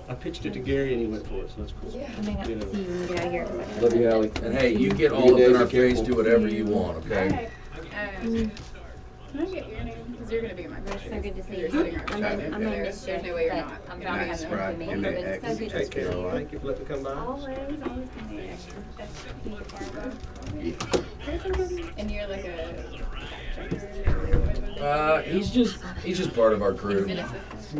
I pitched it to Gary and he went for it, so that's cool. I may not see you when you get out of here. Love you, Hallie. And hey, you get all up in our face, do whatever you want, okay? Can I get your name? Because you're going to be in my It's so good to see You're you. sitting right I'm there. gonna miss you. There's no way you're but not. I'm Nice, probably right. gonna have to meet you, but it's so good to Take see care. you. Thank you for letting me come by. Always gonna be And you're like a He's just part of our crew.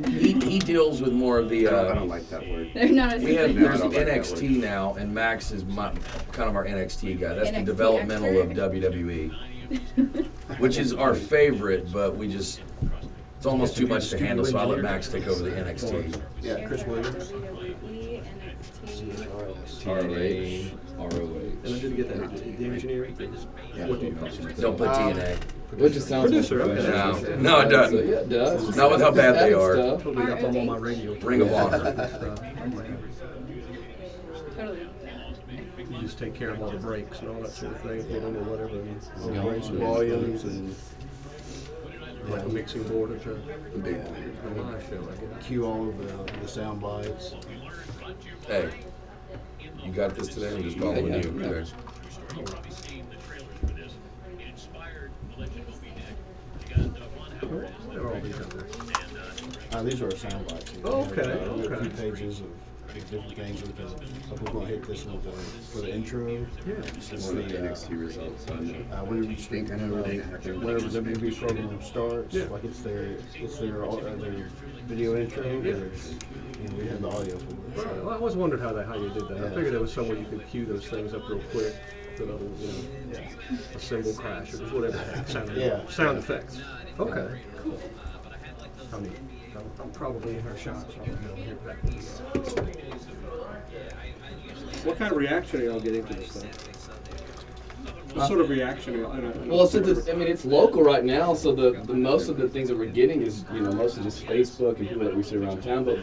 He deals with more of the. I don't like that word. They're not as There's don't like that NXT now, and Max is kind of our NXT guy. That's the NXT developmental of expert. WWE, which is our favorite, but it's almost too much to handle, so I let Max take over the NXT. Yeah, Chris Williams. WWE, NXT. TNA, ROH. And I didn't get that. The engineer. What do you call it? Don't put TNA. Which just sounds Producer, like okay. professional. No, it doesn't. Yeah, it does. Not with how bad they are. Stuff. Totally got them on my radio. Ring of Honor. Totally. You just take care of all the breaks and all that sort of thing, hit them or whatever, and raise the volumes and like a mixing board at the live show, I guess. Cue all of the sound bites. Hey, you got this today? I'm just following Yeah, you. yeah. Okay. What are all these out there? These are our sound bites. Oh, okay, We have a okay. few pages of different things we can. We're going to hit this one for the intro. Yeah. This is One of the the NXT results. whenever you think I know where they happen. whenever WWE program starts, Yeah. like it's their video intro. Yeah. We have the audio for it. Well, I So. always wondered how you did that. I Yeah. figured there was some way you could cue those things up real quick. A cymbal crash or just whatever the heck. Sound effects. Okay, cool. I mean, I'm probably in her shot, so I'll be here back. What kind of reaction are y'all getting to this thing? What sort of reaction are y'all? Well, since it's local right now, so the most of the things that we're getting is mostly just Facebook and people that we see around town. But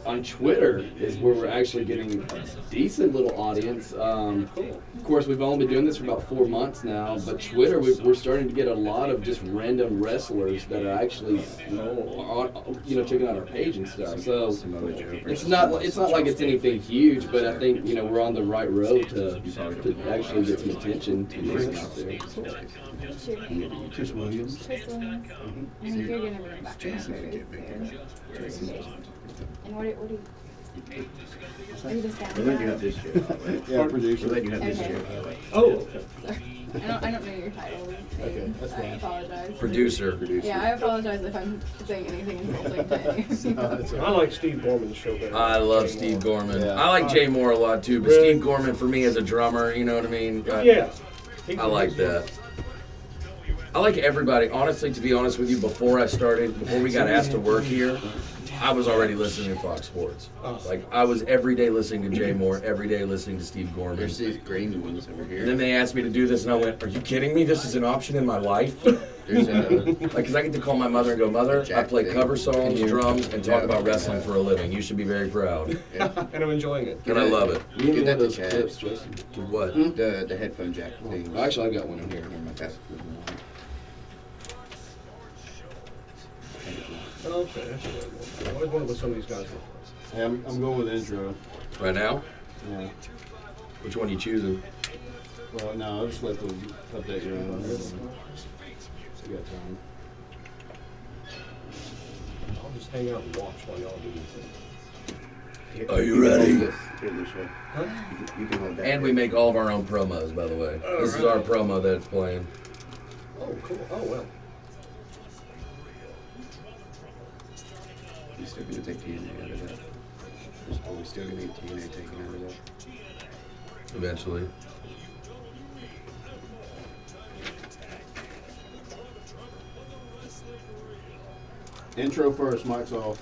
on Twitter is where we're actually getting a decent little audience. Of course, we've only been doing this for about 4 months now, but Twitter we're starting to get a lot of just random wrestlers that are actually checking out our page and stuff. So it's not like it's anything huge, but I think we're on the right road to actually get some attention to this out there. Chris Williams. Chris Williams. And you're going to bring back Jason numbers get big. there. And what do you... Are you the sound We'll let you guy? have this shit. Yeah, producer. We'll let you have this Okay. shit. Oh, okay. Sorry. I don't know your title. Okay, that's I fine. apologize. Producer. Yeah, I apologize if I'm saying anything insulting to you. I like Steve Gorman's show better. I love Steve Gorman. Yeah. I like Jay Moore a lot too, but Really? Steve Gorman for me as a drummer, you know what I mean? Yeah. I like that. I like everybody. Honestly, to be honest with you, before we got asked to work here, I was already listening to Fox Sports. Like, I was every day listening to Jay Moore, every day listening to Steve Gorman. There's these green ones over And here. then they asked me to do this, and I went, "Are you kidding me? This is an option in my life?" There's a Because I get to call my mother and go, "Mother, I play cover songs, drums, and talk about wrestling for a living. You should be very proud." And I'm enjoying it. And I love it. You need Get one that of those to Chad. clips, Justin. What? the headphone jack thing. Actually, I've got one in here. That's Okay, that's good. I always wondered what some of these guys look Hey, I'm going with the intro. Right now? Yeah. Which one are you choosing? Well, no, I'll just let them update you on this. You got time. like. I'll just hang out and watch while y'all do this. Are you ready? Here, Lucia. Huh? You can hold that. And we make all of our own promos, by the way. Oh, This is really? our promo that it's playing. Oh, cool. Oh, well. You still gonna take TNA out of that? Are we still gonna need TNA taken out of that? Eventually. Intro first, mic's off.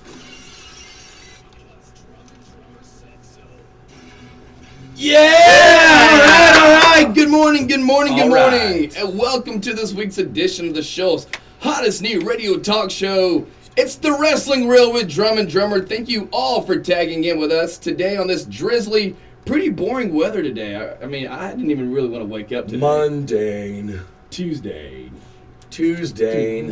Yeah! All right. Good morning, good morning, good All morning. right. And welcome to this week's edition of the Shoals hottest new radio talk show. It's the Wrestling Guerrilla with Drumb and Drumber. Thank you all for tagging in with us today on this drizzly, pretty boring weather today. I mean, I didn't even really want to wake up today. Mundane. Tuesday. Tuesday.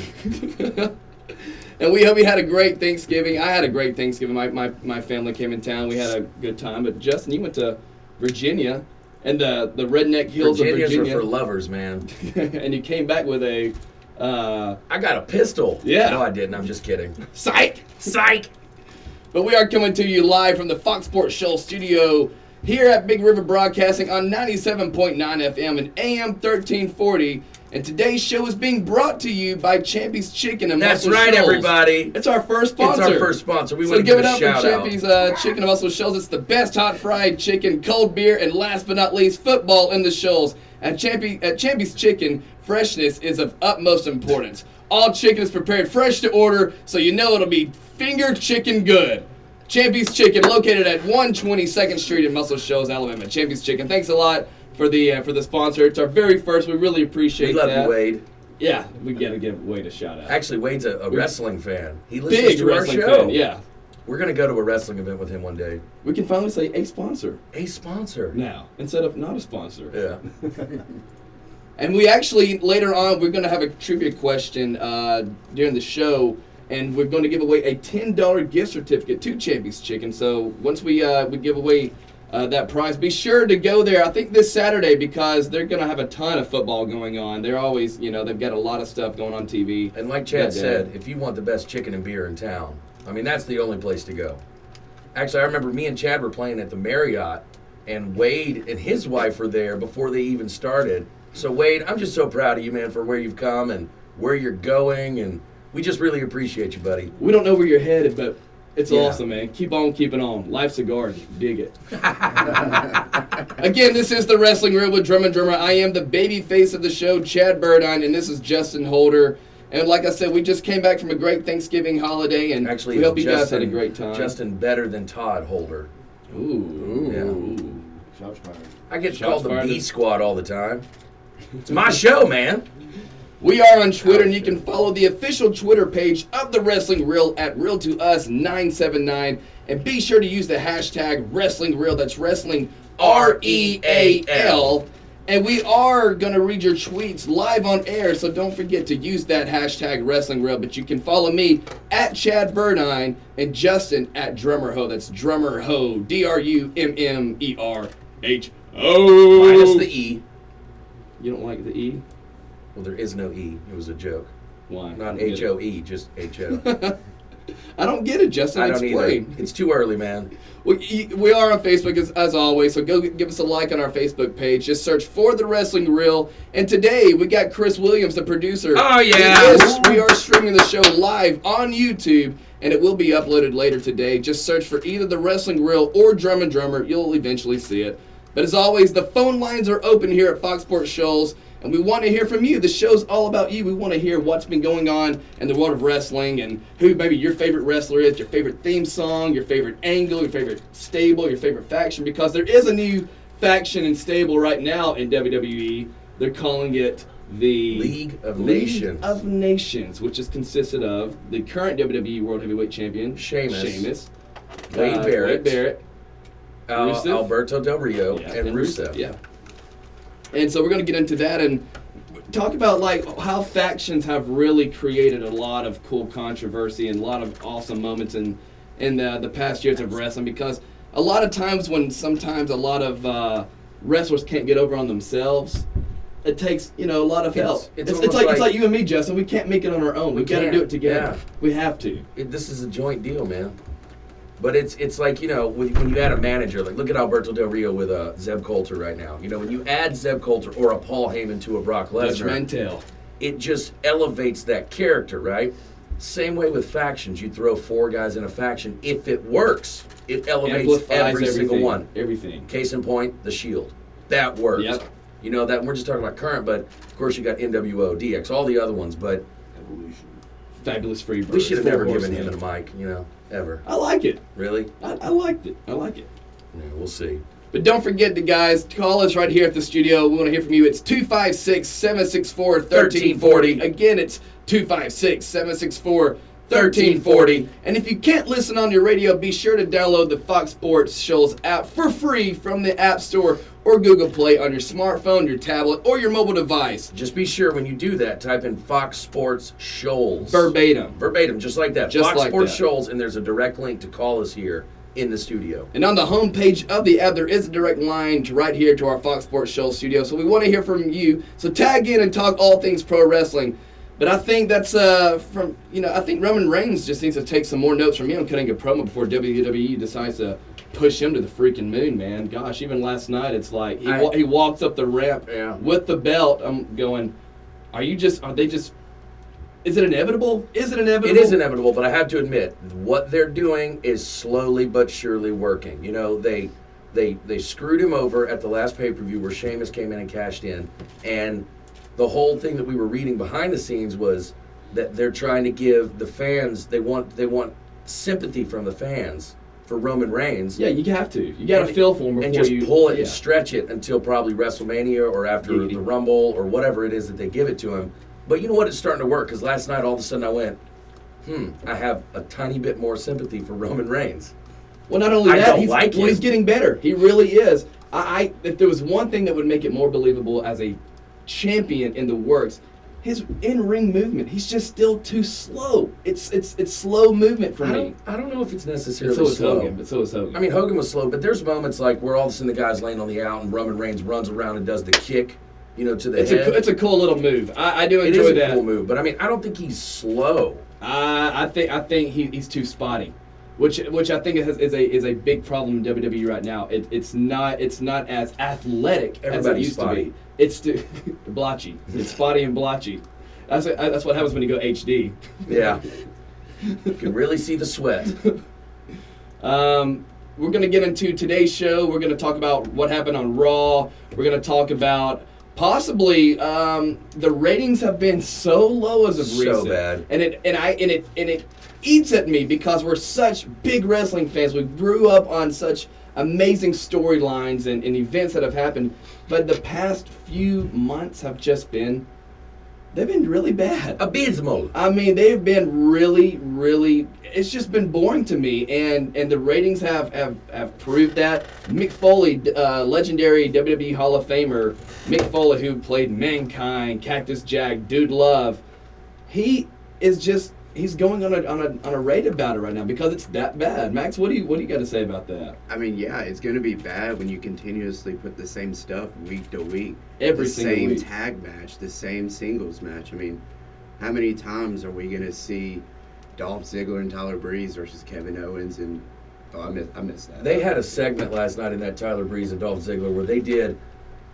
And we hope you had a great Thanksgiving. I had a great Thanksgiving. My family came in town. We had a good time. But Justin, you went to Virginia and the redneck hills Virginians of Virginia. are for lovers, man. And you came back with a... I got a pistol. Yeah. No, I didn't. I'm just kidding. Psych! Psych! But we are coming to you live from the Fox Sports Shoals studio here at Big River Broadcasting on 97.9 FM and AM 1340. And today's show is being brought to you by Champy's Chicken and That's Muscle right, Shoals. Everybody. It's our first sponsor. It's our first sponsor. We So want to give it a up for shout out. Champy's Chicken and Muscle Shoals. It's the best hot fried chicken, cold beer, and last but not least, football in the Shoals. At Champy's Chicken, freshness is of utmost importance. All chicken is prepared fresh to order, so you know it'll be finger chicken good. Champy's Chicken, located at 122nd Street in Muscle Shoals, Alabama. Champy's Chicken. Thanks a lot for the sponsor. It's our very first. We really appreciate We love that. you, Wade. Yeah, we gotta give Wade a shout out. Actually, Wade's a wrestling fan. He listens Big to our wrestling show. fan. Yeah, We're going to go to a wrestling event with him one day. we can finally say a sponsor A sponsor. now instead of not a sponsor. Yeah. And we actually, later on, we're going to have a trivia question during the show, and we're going to give away a $10 gift certificate to Champy's Chicken. So once we give away that prize, be sure to go there, I think this Saturday, because they're going to have a ton of football going on. They're always, they've got a lot of stuff going on TV. And like Chad that day. said, if you want the best chicken and beer in town, I mean, that's the only place to go. Actually, I remember me and Chad were playing at the Marriott, and Wade and his wife were there before they even started. So, Wade, I'm just so proud of you, man, for where you've come and where you're going, and we just really appreciate you, buddy. We don't know where you're headed, but it's Yeah. awesome, man. Keep on keeping on. Life's a garden. Dig it. Again, this is the Wrestling Guerrilla with Drumb and Drumber. I am the baby face of the show, Chad Burdine, and this is Justin Holder. And like I said, we just came back from a great Thanksgiving holiday, and Actually, we hope you guys Justin- had a great time. Justin better than Todd Holder. Ooh. Shots fired. I get Shots called the fired. B Squad all the time. It's my show, man. We are on Twitter, and you can follow the official Twitter page of the Wrestling Reel at Real2Us979. And be sure to use the hashtag Wrestling Reel. That's Wrestling REAL. And we are going to read your tweets live on air, so don't forget to use that hashtag Wrestling Reel. But you can follow me at Chad Burdine and Justin at Drummerho. That's Drummerho, DRUMMERHO. Minus the E. You don't like the E? Well, there is no E. It was a joke. Why? Not H-O-E, just H-O. I don't get it, Justin. I don't Explain. either. It's too early, man. We are on Facebook as always, so go give us a like on our Facebook page. Just search for The Wrestling Reel. And today we got Chris Williams, the producer. Oh, yeah. Yes, we are streaming the show live on YouTube, and it will be uploaded later today. Just search for either The Wrestling Reel or Drumb and Drumber. You'll eventually see it. But as always, the phone lines are open here at Fox Sports Shoals, and we want to hear from you. The show's all about you. We want to hear what's been going on in the world of wrestling and who maybe your favorite wrestler is, your favorite theme song, your favorite angle, your favorite stable, your favorite faction, because there is a new faction and stable right now in WWE. They're calling it the League of League Nations. of Nations, which is consisted of the current WWE World Heavyweight Champion, Sheamus. Wade Wade Barrett. Rusev. Alberto Del Rio, Yeah, and Rusev. Yeah. And so we're going to get into that and talk about like how factions have really created a lot of cool controversy and a lot of awesome moments in the past years of wrestling, because a lot of times when sometimes a lot of wrestlers can't get over on themselves, it takes a lot of help. It's It's almost like you and me, Justin. We can't make it on our own. We got to can't, do it together. yeah. We have to. This is a joint deal, man. But it's like, when you add a manager, like look at Alberto Del Rio with Zeb Coulter right now. When you add Zeb Coulter or a Paul Heyman to a Brock Lesnar, Mantel. it just elevates that character, right? Same way with factions. You throw 4 guys in a faction. If it works, it elevates Amplifies every single everything. one. Everything. Case in point, the Shield. That works. Yep. That we're just talking about current, but of course you got NWO, DX, all the other ones, but Evolution. Fabulous Freebirds. we should have never Four given Horsemen. him a mic, ever. I like it. Really? I liked it. I like it. Yeah, we'll see. But don't forget, guys, call us right here at the studio. We want to hear from you. It's 256-764-1340. Again, it's 256-764-1340. 1340. And if you can't listen on your radio, be sure to download the Fox Sports Shoals app for free from the App Store or Google Play on your smartphone, your tablet, or your mobile device. Just be sure when you do that, type in Fox Sports Shoals. Verbatim, just like that. Just Fox like Sports that. Shoals, and there's a direct link to call us here in the studio. And on the homepage of the app, there is a direct line to right here to our Fox Sports Shoals studio. So we want to hear from you. So tag in and talk all things pro wrestling. But I think that's I think Roman Reigns just needs to take some more notes from him cutting a promo before WWE decides to push him to the freaking moon, man. Gosh, even last night, it's like he walks up the ramp with the belt. I'm going, is it inevitable? Is it inevitable? It is inevitable, but I have to admit, what they're doing is slowly but surely working. You know, they screwed him over at the last pay-per-view where Sheamus came in and cashed in, and the whole thing that we were reading behind the scenes was that they're trying to give the fans, they want sympathy from the fans for Roman Reigns. Yeah, you have to. You got to feel for him before and just you pull it and stretch it until probably WrestleMania or after the Rumble or whatever it is that they give it to him. But you know what? It's starting to work, because last night all of a sudden I went, I have a tiny bit more sympathy for Roman Reigns. Well, not only that, he's getting better. He really is. If there was one thing that would make it more believable as a champion in the works, his in-ring movement. He's just still too slow. It's slow movement for me. I don't know if it's necessarily so is slow. Hogan, but so is Hogan. I mean, Hogan was slow, but there's moments like where all of a sudden the guy's laying on the out and Roman Reigns runs around and does the kick, to the head. It's a cool little move. I do enjoy that. It is a cool move, but I mean, I don't think he's slow. I think he's too spotty, which I think is a big problem in WWE right now. It's not as athletic as it used to be. It's too blotchy. It's spotty and blotchy. That's what happens when you go HD. Yeah, you can really see the sweat. We're going to get into today's show. We're going to talk about what happened on Raw. We're going to talk about possibly the ratings have been so low as of recent. So bad. And it eats at me because we're such big wrestling fans. We grew up on such amazing storylines and events that have happened. But the past few months have just been, they've been really bad. Abysmal. I mean, they've been really, really, it's just been boring to me. And the ratings have proved that. Mick Foley, legendary WWE Hall of Famer, Mick Foley, who played Mankind, Cactus Jack, Dude Love, he's going on a rate about it right now because it's that bad. Max, what do you got to say about that? I mean, yeah, it's going to be bad when you continuously put the same stuff week to week. Every single week. The same tag match, the same singles match. I mean, how many times are we going to see Dolph Ziggler and Tyler Breeze versus Kevin Owens? And I missed that. They had a segment last night in that Tyler Breeze and Dolph Ziggler where they did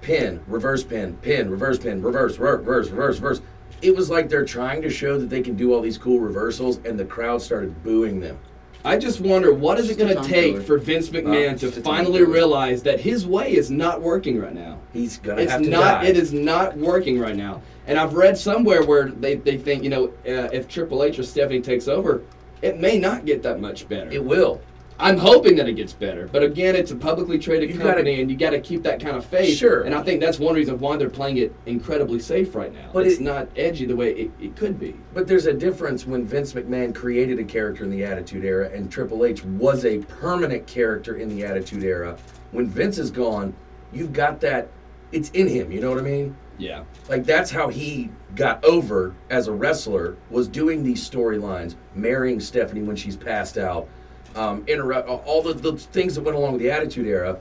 pin, reverse, reverse, reverse. It was like they're trying to show that they can do all these cool reversals, and the crowd started booing them. I just wonder, what is it going to take for Vince McMahon to finally realize that his way is not working right now? He's going to have to die. It is not working right now. And I've read somewhere where they think, if Triple H or Stephanie takes over, it may not get that much better. It will. I'm hoping that it gets better, but again, it's a publicly traded company, and you got to keep that kind of faith. Sure. And I think that's one reason why they're playing it incredibly safe right now. But it's not edgy the way it could be. But there's a difference when Vince McMahon created a character in the Attitude Era, and Triple H was a permanent character in the Attitude Era. When Vince is gone, you've got that. It's in him. You know what I mean? Yeah. Like, that's how he got over as a wrestler, was doing these storylines, marrying Stephanie when she's passed out. All the things that went along with the Attitude Era.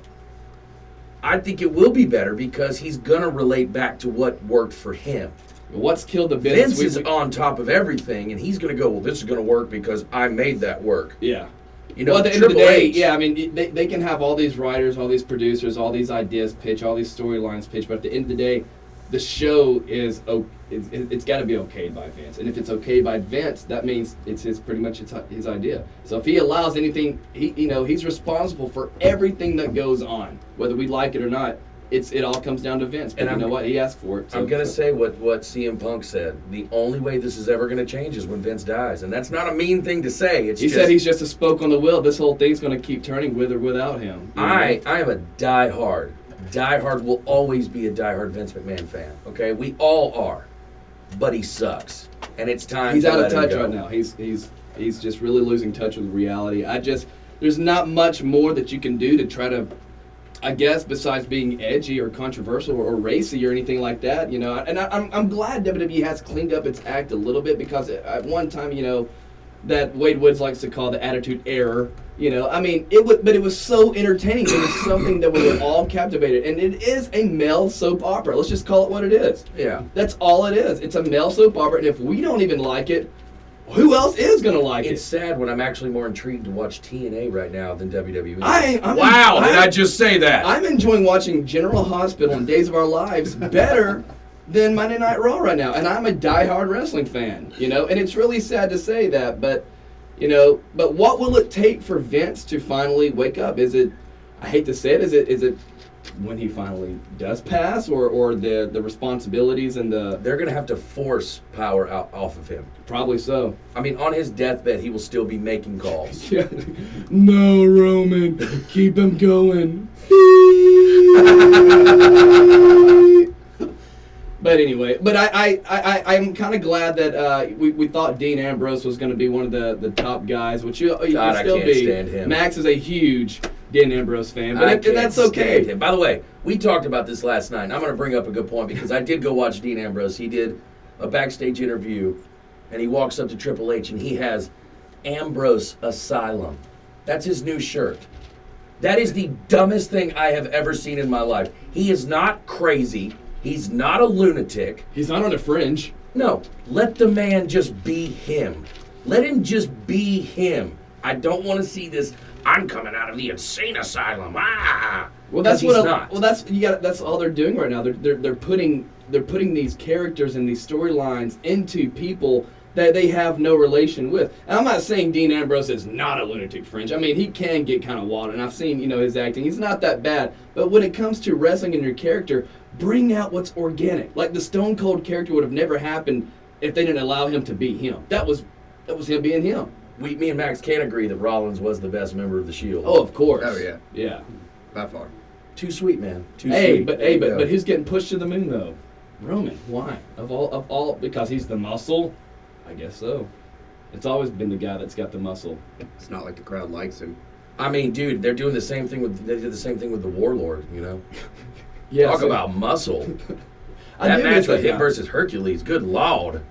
I think it will be better because he's going to relate back to what worked for him. What's killed the business? Vince is on top of everything, and he's going to go, well, this is going to work because I made that work. Yeah. Well, at the end of the day, yeah, I mean, they can have all these writers, all these producers, all these ideas pitch, all these storylines pitch, but at the end of the day, the show it's got to be okayed by Vince, and if it's okayed by Vince, that means it's pretty much his idea. So if he allows anything, he's responsible for everything that goes on, whether we like it or not. It all comes down to Vince. But you know what? He asked for it. So, I'm gonna say what CM Punk said. The only way this is ever gonna change is when Vince dies, and that's not a mean thing to say. He said he's just a spoke on the wheel. This whole thing's gonna keep turning with or without him. I am a diehard. Diehard will always be a diehard Vince McMahon fan. Okay, we all are, but he sucks, and it's time. He's to out let of touch him go. right now. He's He's just really losing touch with reality. There's not much more that you can do to try to, I guess, besides being edgy or controversial or racy or anything like that, you know. And I'm glad WWE has cleaned up its act a little bit, because at one time, you know, that Wade Woods likes to call the Attitude Era, you know. I mean, it was so entertaining. It was something that we were all captivated. And it is a male soap opera. Let's just call it what it is. Yeah. That's all it is. It's a male soap opera, and if we don't even like it, who else is going to like It's it? sad when I'm actually more intrigued to watch TNA right now than WWE. I'm Did I just say that? I'm enjoying watching General Hospital and Days of Our Lives better than Monday Night Raw right now, and I'm a diehard wrestling fan, you know, and it's really sad to say that, but, you know, but what will it take for Vince to finally wake up? Is it, I hate to say it, is it when he finally does pass, or the responsibilities and the... They're going to have to force power out off of him. Probably so. I mean, on his deathbed, he will still be making calls. Yeah. No, Roman, keep him going. But anyway, I'm kind of glad that we thought Dean Ambrose was going to be one of the top guys, which you God, can I still can't be. stand him. Max is a huge Dean Ambrose fan, but that's okay. Stand him. By the way, we talked about this last night, and I'm going to bring up a good point, because I did go watch Dean Ambrose. He did a backstage interview, and he walks up to Triple H, and he has Ambrose Asylum. That's his new shirt. That is the dumbest thing I have ever seen in my life. He is not crazy. He's not a lunatic. He's not on a fringe. No, let the man just be him. Let him just be him. I don't want to see this, I'm coming out of the insane asylum. Well, that's he's not. Well, that's all they're doing right now. They're putting these characters and these storylines into people that they have no relation with. And I'm not saying Dean Ambrose is not a lunatic fringe. I mean, he can get kind of wild, and I've seen, you know, his acting. He's not that bad. But when it comes to wrestling and your character, bring out what's organic. Like the Stone Cold character would have never happened if they didn't allow him to be him. That was him being him. Me and Max can agree that Rollins was the best member of the Shield. Oh, of course. Oh, yeah. Yeah. By far. Too sweet, man. Too sweet. But who's getting pushed to the moon though? Roman. Why? Of all because he's the muscle? I guess so. It's always been the guy that's got the muscle. It's not like the crowd likes him. I mean, dude, they did the same thing with the Warlord, you know? Yeah, Talk about muscle. I That do match miss with that him guy. versus Hercules, good lord.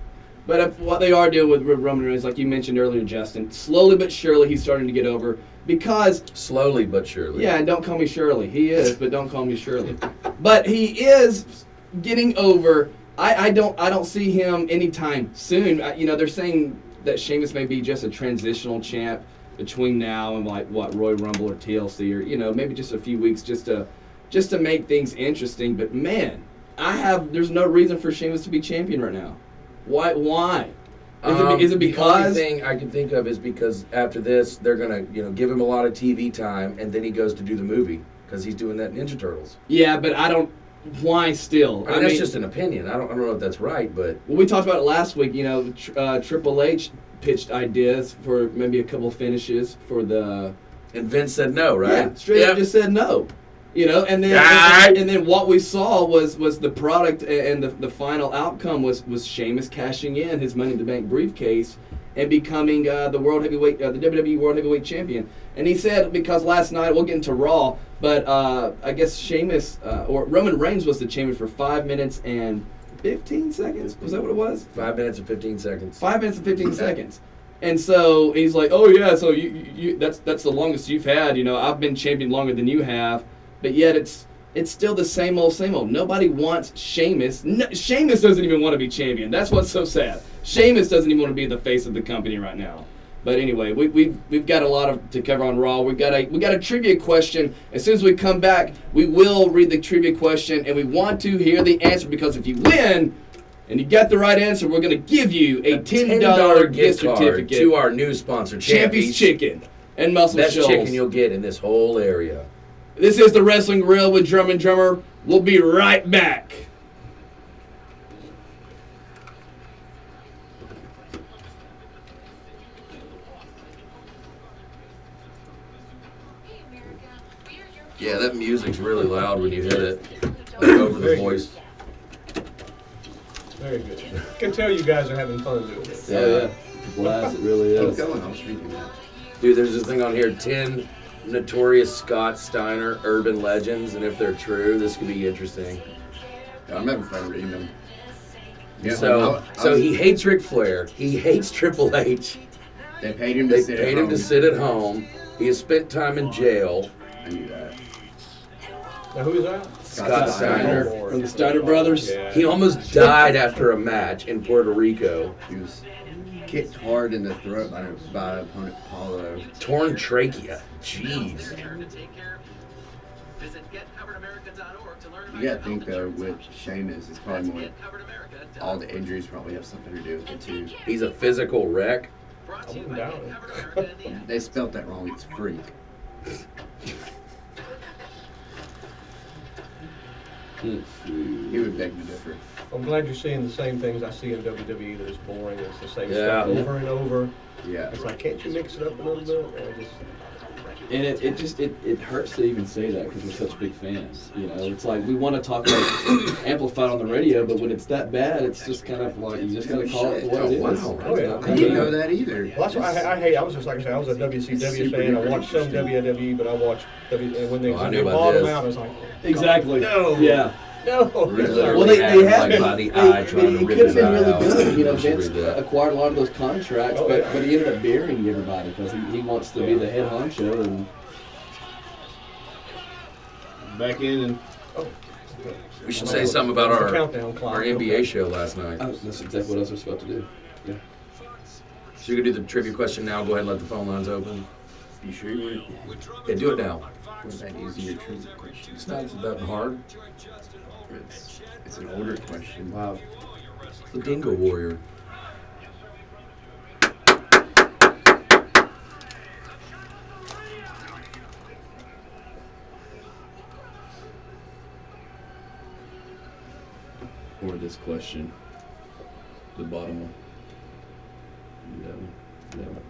But what they are doing with Roman Reigns, like you mentioned earlier, Justin, slowly but surely he's starting to get over, because Slowly but surely. yeah, and don't call me Shirley. He is, but don't call me Shirley. But he is getting over. I don't see him anytime soon. You know, they're saying that Sheamus may be just a transitional champ between now and like what, Royal Rumble or TLC, or you know, maybe just a few weeks just to make things interesting. But man, there's no reason for Sheamus to be champion right now. Why? Is it because The only thing I can think of is because after this, they're gonna, give him a lot of TV time, and then he goes to do the movie because he's doing that Ninja Turtles. Yeah, but I don't. Why still? I mean, that's just an opinion. I don't know if that's right, but Well, we talked about it last week. You know, Triple H pitched ideas for maybe a couple finishes for the. and Vince said no, right? Yeah, straight up just said no. You know, and then and then what we saw was the product, and the final outcome was Sheamus cashing in his Money in the Bank briefcase and becoming the WWE World Heavyweight Champion. And he said, because last night, we'll get into Raw, but I guess Sheamus or Roman Reigns was the champion for 5 minutes and 15 seconds. Was that what it was? 5 minutes and 15 seconds. 5 minutes and 15 seconds. And so he's like, oh yeah, so you that's the longest you've had. You know, I've been champion longer than you have. But yet it's still the same old, same old. Nobody wants Sheamus. Sheamus doesn't even want to be champion. That's what's so sad. Sheamus doesn't even want to be the face of the company right now. But anyway, we've got a lot to cover on Raw. We got a trivia question. As soon as we come back, we will read the trivia question, and we want to hear the answer, because if you win and you got the right answer, we're going to give you a $10 gift certificate to our new sponsor, Champy's Chicken and Muscle Best Shoals. chicken you'll get in this whole area. This is the Wrestling Guerrilla with Drumb and Drumber. We'll be right back. Yeah, that music's really loud when you hit it, like over the voice. Very good. I can tell you guys are having fun doing this. Yeah. blast. It really Keep is. going. I was reading that. Dude, there's this thing on here, 10 notorious Scott Steiner urban legends, and if they're true, this could be interesting. Yeah, I'm having fun reading them. Yeah, So I was- he hates Ric Flair. He hates Triple H. They paid him to They sit paid at him home. to sit at home. He has spent time in jail. I knew that. Now, who is that? Scott Steiner. From the Steiner brothers. Yeah. He almost died after a match in Puerto Rico. He was kicked hard in the throat by opponent Paulo. Torn trachea. Jeez. You gotta think though, with Sheamus, it's probably more. All the injuries probably have something to do with it too. He's a physical wreck. I wouldn't doubt it. They spelt that wrong. It's freak. He would beg to differ. I'm glad you're seeing the same things I see in WWE that is boring. It's the same Yeah. stuff over and over. Yeah. It's like, can't you mix it up a little bit? And it hurts to even say that because we're such big fans. You know, it's like we want to talk like amplified on the radio, but when it's that bad, it's just kind of like you just gotta call it for what it is. Wow. Oh, yeah. I didn't know that either. Well, that's why I hate. I was just like I said, I was a WCW fan. I watched some WWE, but I watched and when they Oh, I knew about bottom this. out, I was like, Exactly. No. Yeah. no. Really? Well, they had Like by the eye trying to he rip could have his been eye really out. good. You know, You should Vince read that. acquired a lot of those contracts, Oh, but yeah. he ended up burying everybody because he wants to be the head honcho. And Back in and We should say something about The our countdown clock. NBA show last night. that's exactly what I was supposed to do. Yeah. So you can do the trivia question now. Go ahead and let the phone lines open. You sure you weren't? Yeah, do it now. Was that easier trivia question? It's not that hard. It's an older question. Wow. The Dingo Warrior. Or this question. The bottom one. That one. That one.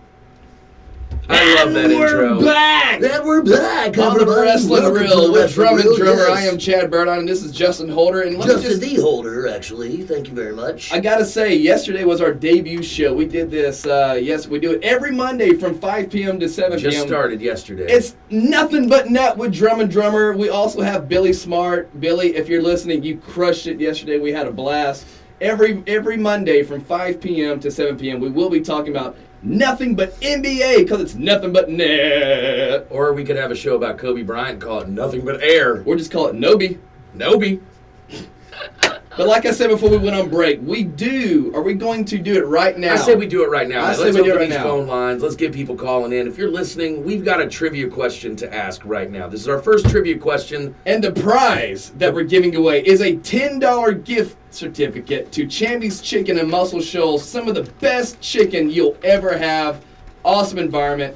I love that intro. back! And we're back. On the everybody. Wrestling Welcome to Grill the with Wrestling Drumb and Grill, Drummer. yes. I am Chad Burdon, and this is Justin Holder. And let me Justin just, D. Holder, actually. Thank you very much. I gotta say, yesterday was our debut show. We did this, yes, we do it every Monday from 5 p.m. to 7 p.m. Just started yesterday. It's nothing but net with Drumb and Drummer. We also have Billy Smart. Billy, if you're listening, you crushed it yesterday. We had a blast. Every Monday from 5 p.m. to 7 p.m. we will be talking about nothing but NBA because it's nothing but net. Or we could have a show about Kobe Bryant and call it Nothing But Air. Or just call it Nobi. Nobi. But like I said before we went on break, are we going to do it right now? I say we do it right now. I say Let's we do it open right these now. phone lines. Let's get people calling in. If you're listening, we've got a trivia question to ask right now. This is our first trivia question. And the prize that we're giving away is a $10 gift certificate to Champy's Chicken in Muscle Shoals. Some of the best chicken you'll ever have. Awesome environment.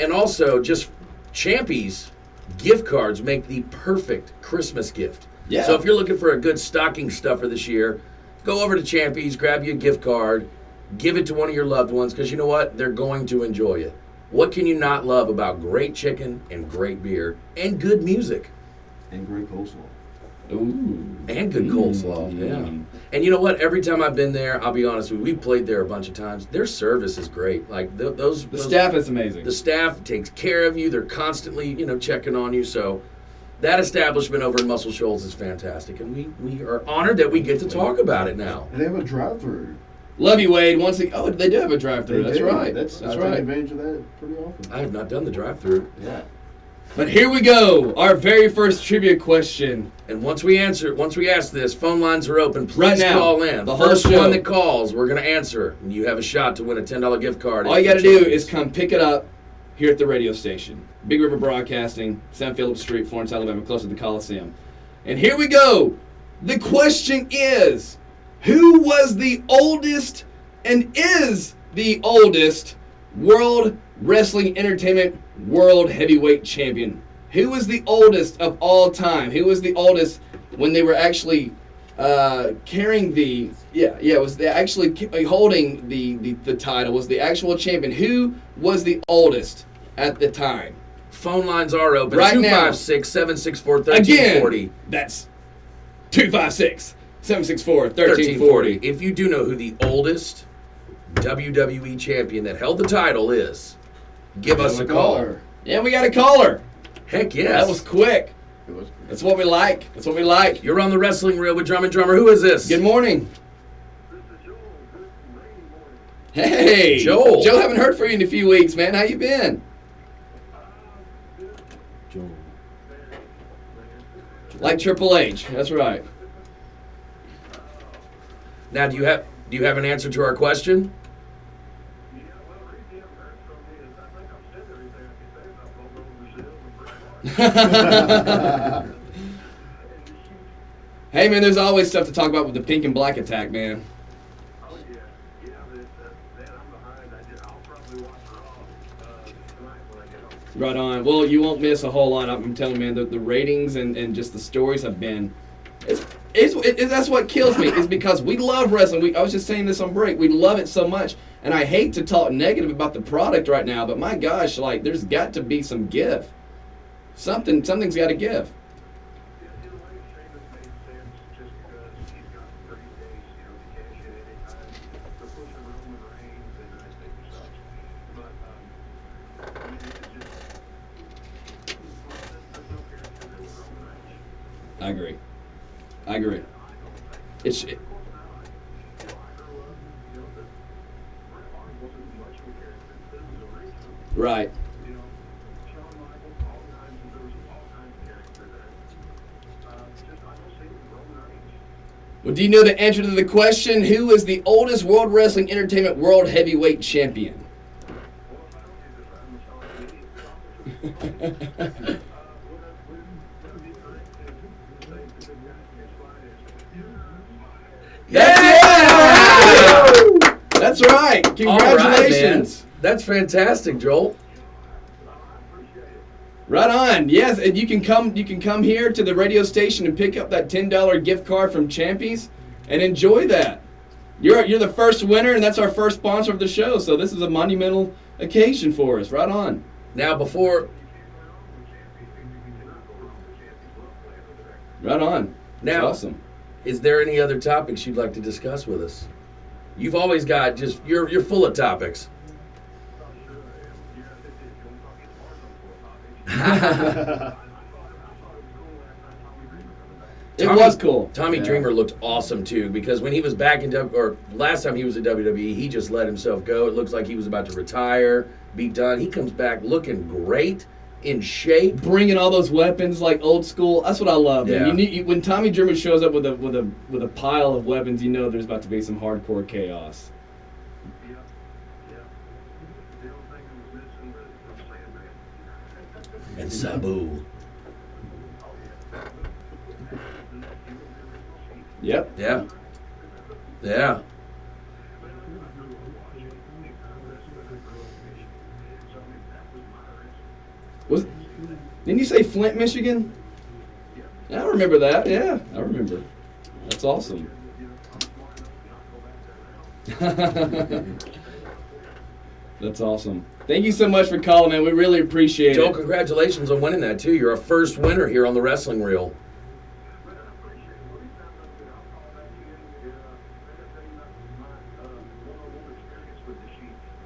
And also, just Champy's gift cards make the perfect Christmas gift. Yeah. So if you're looking for a good stocking stuffer this year, go over to Champy's, grab you a gift card, give it to one of your loved ones, because you know what? They're going to enjoy it. What can you not love about great chicken and great beer and good music? and great coleslaw. Ooh. And good coleslaw, yeah. And you know what? Every time I've been there, I'll be honest with you, we've played there a bunch of times. Their service is great. Like those The staff is amazing. the staff takes care of you. They're constantly, checking on you. So that establishment over in Muscle Shoals is fantastic, and we are honored that we get to talk about it now. And they have a drive-through. Love you, Wade. Oh, they do have a drive-through. They That's do. right. That's I take right. advantage of that pretty often. I have not done the drive-through, Yeah. But here we go. Our very first trivia question. and once we ask this, phone lines are open. Please Right now, call in. the whole First show. one that calls, we're going to answer, and you have a shot to win a $10 gift card. All you got to do is come pick it up here at the radio station. Big River Broadcasting, San Philip Street, Florence, Alabama, close to the Coliseum. And here we go. The question is, who was the oldest and is the oldest World Wrestling Entertainment World Heavyweight Champion? Who was the oldest of all time? Who was the oldest when they were actually carrying the holding the title, was the actual champion? Who was the oldest at the time? phone lines are open. Right now. 256-764-1340. Again, that's 256-764-1340. If you do know who the oldest WWE champion that held the title is, give us a call. Yeah, we got a caller. Heck yes. That was quick. It was That's what we like. That's what we like. You're on the Wrestling Reel with Drumb and Drumber. Who is this? Good morning. Hey, Joel. Joe, haven't heard from you in a few weeks, man. How you been? Joel. Like Triple H. That's right. Now, do you have an answer to our question? Hey, man, there's always stuff to talk about with the pink and black attack, man. Right on. Well, you won't miss a whole lot. I'm telling you, man, the ratings and just the stories have been. That's what kills me, is because we love wrestling. I was just saying this on break. We love it so much, and I hate to talk negative about the product right now, but my gosh, like, there's got to be some give. Something's got to give. I agree. Right. Well, do you know the answer to the question? Who is the oldest World Wrestling Entertainment World Heavyweight Champion? Yeah! That's right. Congratulations. Right, that's fantastic, Joel. Right on. Yes, and you can come here to the radio station and pick up that $10 gift card from Champy's and enjoy that. You're the first winner, and that's our first sponsor of the show. So this is a monumental occasion for us. Right on. Now Right on. That's now, awesome. Is there any other topics you'd like to discuss with us? You've always got you're full of topics. It was cool. Tommy Dreamer looked awesome too, because when he was back in last time he was at WWE, he just let himself go. It looks like he was about to retire, be done. He comes back looking great, in shape, bringing all those weapons like old school. That's what I love. Yeah. Man. When Tommy Dreamer shows up with a pile of weapons, you know there's about to be some hardcore chaos. And Sabu. Yep. Yeah. Yeah. Didn't you say Flint, Michigan? Yeah, I remember that. Yeah, I remember. That's awesome. That's awesome. Thank you so much for calling, man. We really appreciate Joel, it. congratulations on winning that too. You're a first winner here on the Wrestling Reel.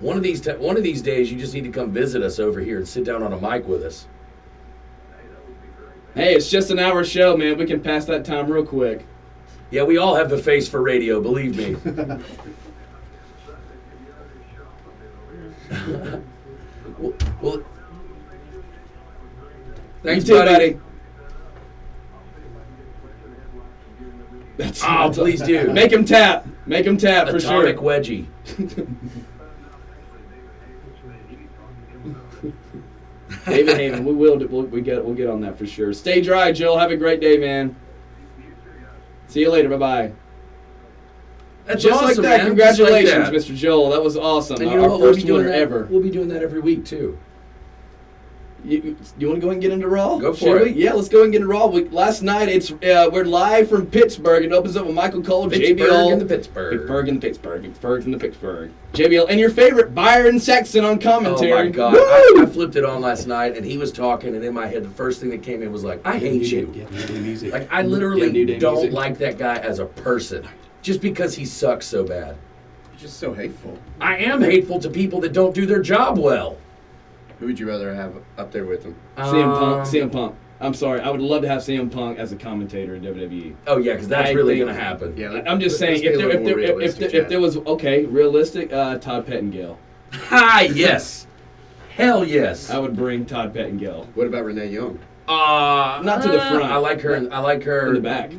One of these days, you just need to come visit us over here and sit down on a mic with us. Hey, it's just an hour show, man. We can pass that time real quick. Yeah, we all have the face for radio, believe me. well, thanks, you too, buddy. Please do. Make him tap. Make him tap for sure. Atomic wedgie. David Heyman, we'll get on that for sure. Stay dry, Joel. Have a great day, man. See you later. Bye-bye. That's Just awesome, like that. man. Congratulations, Just like that. Mr. Joel. That was awesome. And you know Our what? We'll be first doing winner that ever. We'll be doing that every week too. You want to go and get into Raw? Go for Shall it. We? Yeah, let's go and get into Raw. Last night, we're live from Pittsburgh. It opens up with Michael Cole, JBL. in the Pittsburgh. Pittsburgh in the Pittsburgh. JBL, and your favorite, Byron Saxton on commentary. Oh my God. Woo! I flipped it on last night and he was talking, and in my head the first thing that came in was like, I hate you. Like, I literally don't like that guy as a person just because he sucks so bad. just so hateful. I am hateful to people that don't do their job well. Who would you rather have up there with him? CM Punk. I'm sorry. I would love to have CM Punk as a commentator in WWE. Oh yeah, because that's really going to happen. Yeah, I'm just saying, if there was realistic, Todd Pettengill. Hi, yes, hell yes. I would bring Todd Pettengill. What about Renee Young? Not to the front. I like her. I like her In the back.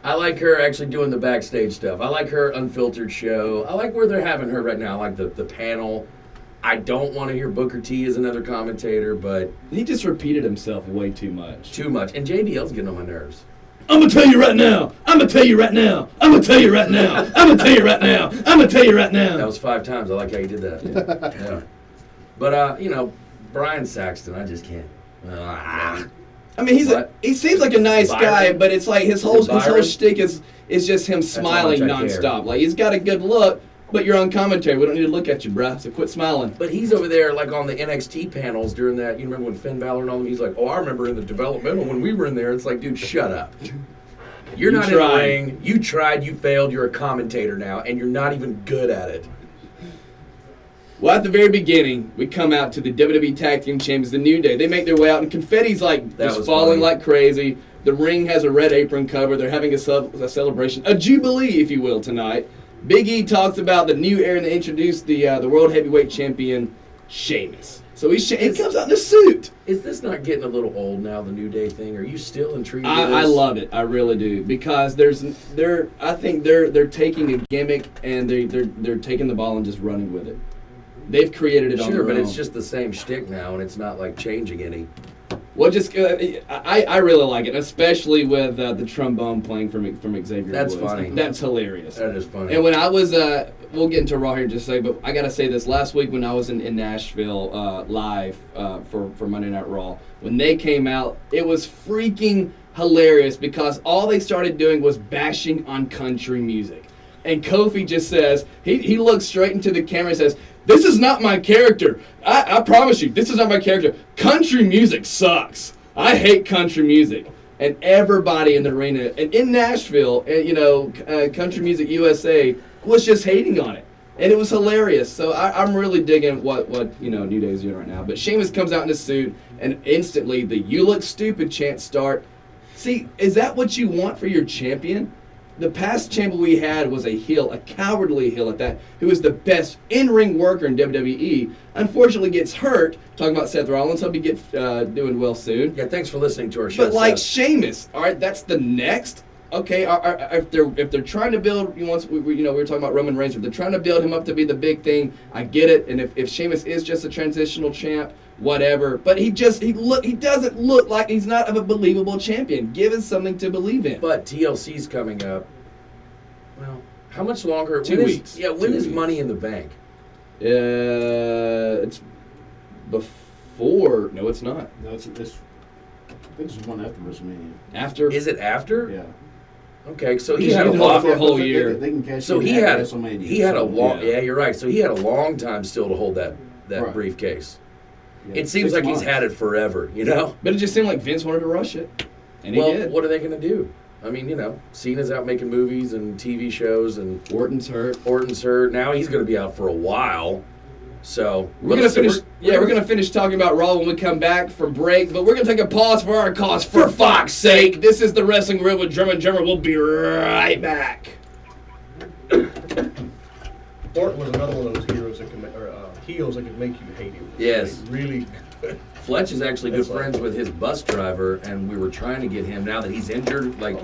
I like her actually doing the backstage stuff. I like her unfiltered show. I like where they're having her right now. I like the panel. I don't want to hear Booker T as another commentator, but He just repeated himself way too much. too much. And JBL's getting on my nerves. I'm gonna tell you right now. I'm gonna tell you right now. I'm gonna tell you right now. I'm gonna tell you right now. I'm gonna tell you right now. That was 5 times. I like how you did that. Yeah. But Brian Saxton, I just can't. I mean, he seems like a nice Byron? guy, but it's like his whole Byron? shtick is just him smiling how much I care. nonstop. Like, he's got a good look, but you're on commentary. We don't need to look at you, bruh. So quit smiling. But he's over there like on the NXT panels during that. You remember when Finn Balor and all them? He's like, "Oh, I remember in the developmental when we were in there." It's like, dude, shut up. You're You not tried. in the ring. You tried. You failed. You're a commentator now, and you're not even good at it. Well, at the very beginning, we come out to the WWE Tag Team Champions, the New Day. They make their way out, and confetti's like That just was falling funny. like crazy. The ring has a red apron cover. They're having a celebration, a jubilee, if you will, tonight. Big E talks about the new era and they introduced the World Heavyweight Champion, Sheamus. So he comes out in a suit. Is this not getting a little old now? The New Day thing? Are you still intrigued? with I this? love it. I really do, because I think they're taking a gimmick and they're taking the ball and just running with it. They've created it on their Sure, but own. it's just the same shtick now, and it's not like changing any. Well, just I really like it, especially with the trombone playing from Xavier That's Woods. funny. That's hilarious. That is funny. And when I was, we'll get into Raw here in just a second, but I gotta say this: last week when I was in Nashville live for Monday Night Raw, when they came out, it was freaking hilarious because all they started doing was bashing on country music. And Kofi just says, he looks straight into the camera and says, "This is not my character. I promise you, this is not my character. Country music sucks. I hate country music." And everybody in the arena, and in Nashville, Country Music USA was just hating on it. And it was hilarious. So I'm really digging what New Day's doing right now. But Sheamus comes out in a suit, and instantly the "You look stupid" chants start. See, is that what you want for your champion? The past champion we had was a heel, a cowardly heel at that, who was the best in-ring worker in WWE. Unfortunately gets hurt. Talking about Seth Rollins, hope he gets doing well soon. Yeah, thanks for listening to our show. But like Seth. Sheamus, all right, that's the next. Okay, if they're trying to build, we were talking about Roman Reigns. If they're trying to build him up to be the big thing, I get it. And if Sheamus is just a transitional champ, whatever. But he doesn't look like he's not a believable champion. Give us something to believe in. But TLC's coming up. Well, how much longer? 2 when is- weeks. Yeah, when 2 is weeks. Money in the Bank? It's before. No, it's not. No, I think it's one after WrestleMania. After. Is it after? Yeah. Okay, so he He's had a been hold long. it for a whole year. They can cash So in he after had WrestleMania. he had a long. Yeah. Yeah, you're right. So he had a long time still to hold that Right. briefcase. Yeah, It seems 6 like months. he's had it forever. You know. But it just seemed like Vince wanted to rush it, and Well, he did. what are they going to do? I mean, Cena's out making movies and TV shows, and Orton's hurt. Orton's hurt. Now he's going to be out for a while. So We're gonna finish. We're gonna finish talking about Raw when we come back from break. But we're gonna take a pause for our cause. For fuck's sake! This is the Wrestling Guerrilla with Drumb and Drumber. We'll be right back. Orton was another one of those heroes that heels that could make you hate him. Yes. Like, really. Fletch is actually good That's right. friends with his bus driver, and we were trying to get him now that he's injured. Like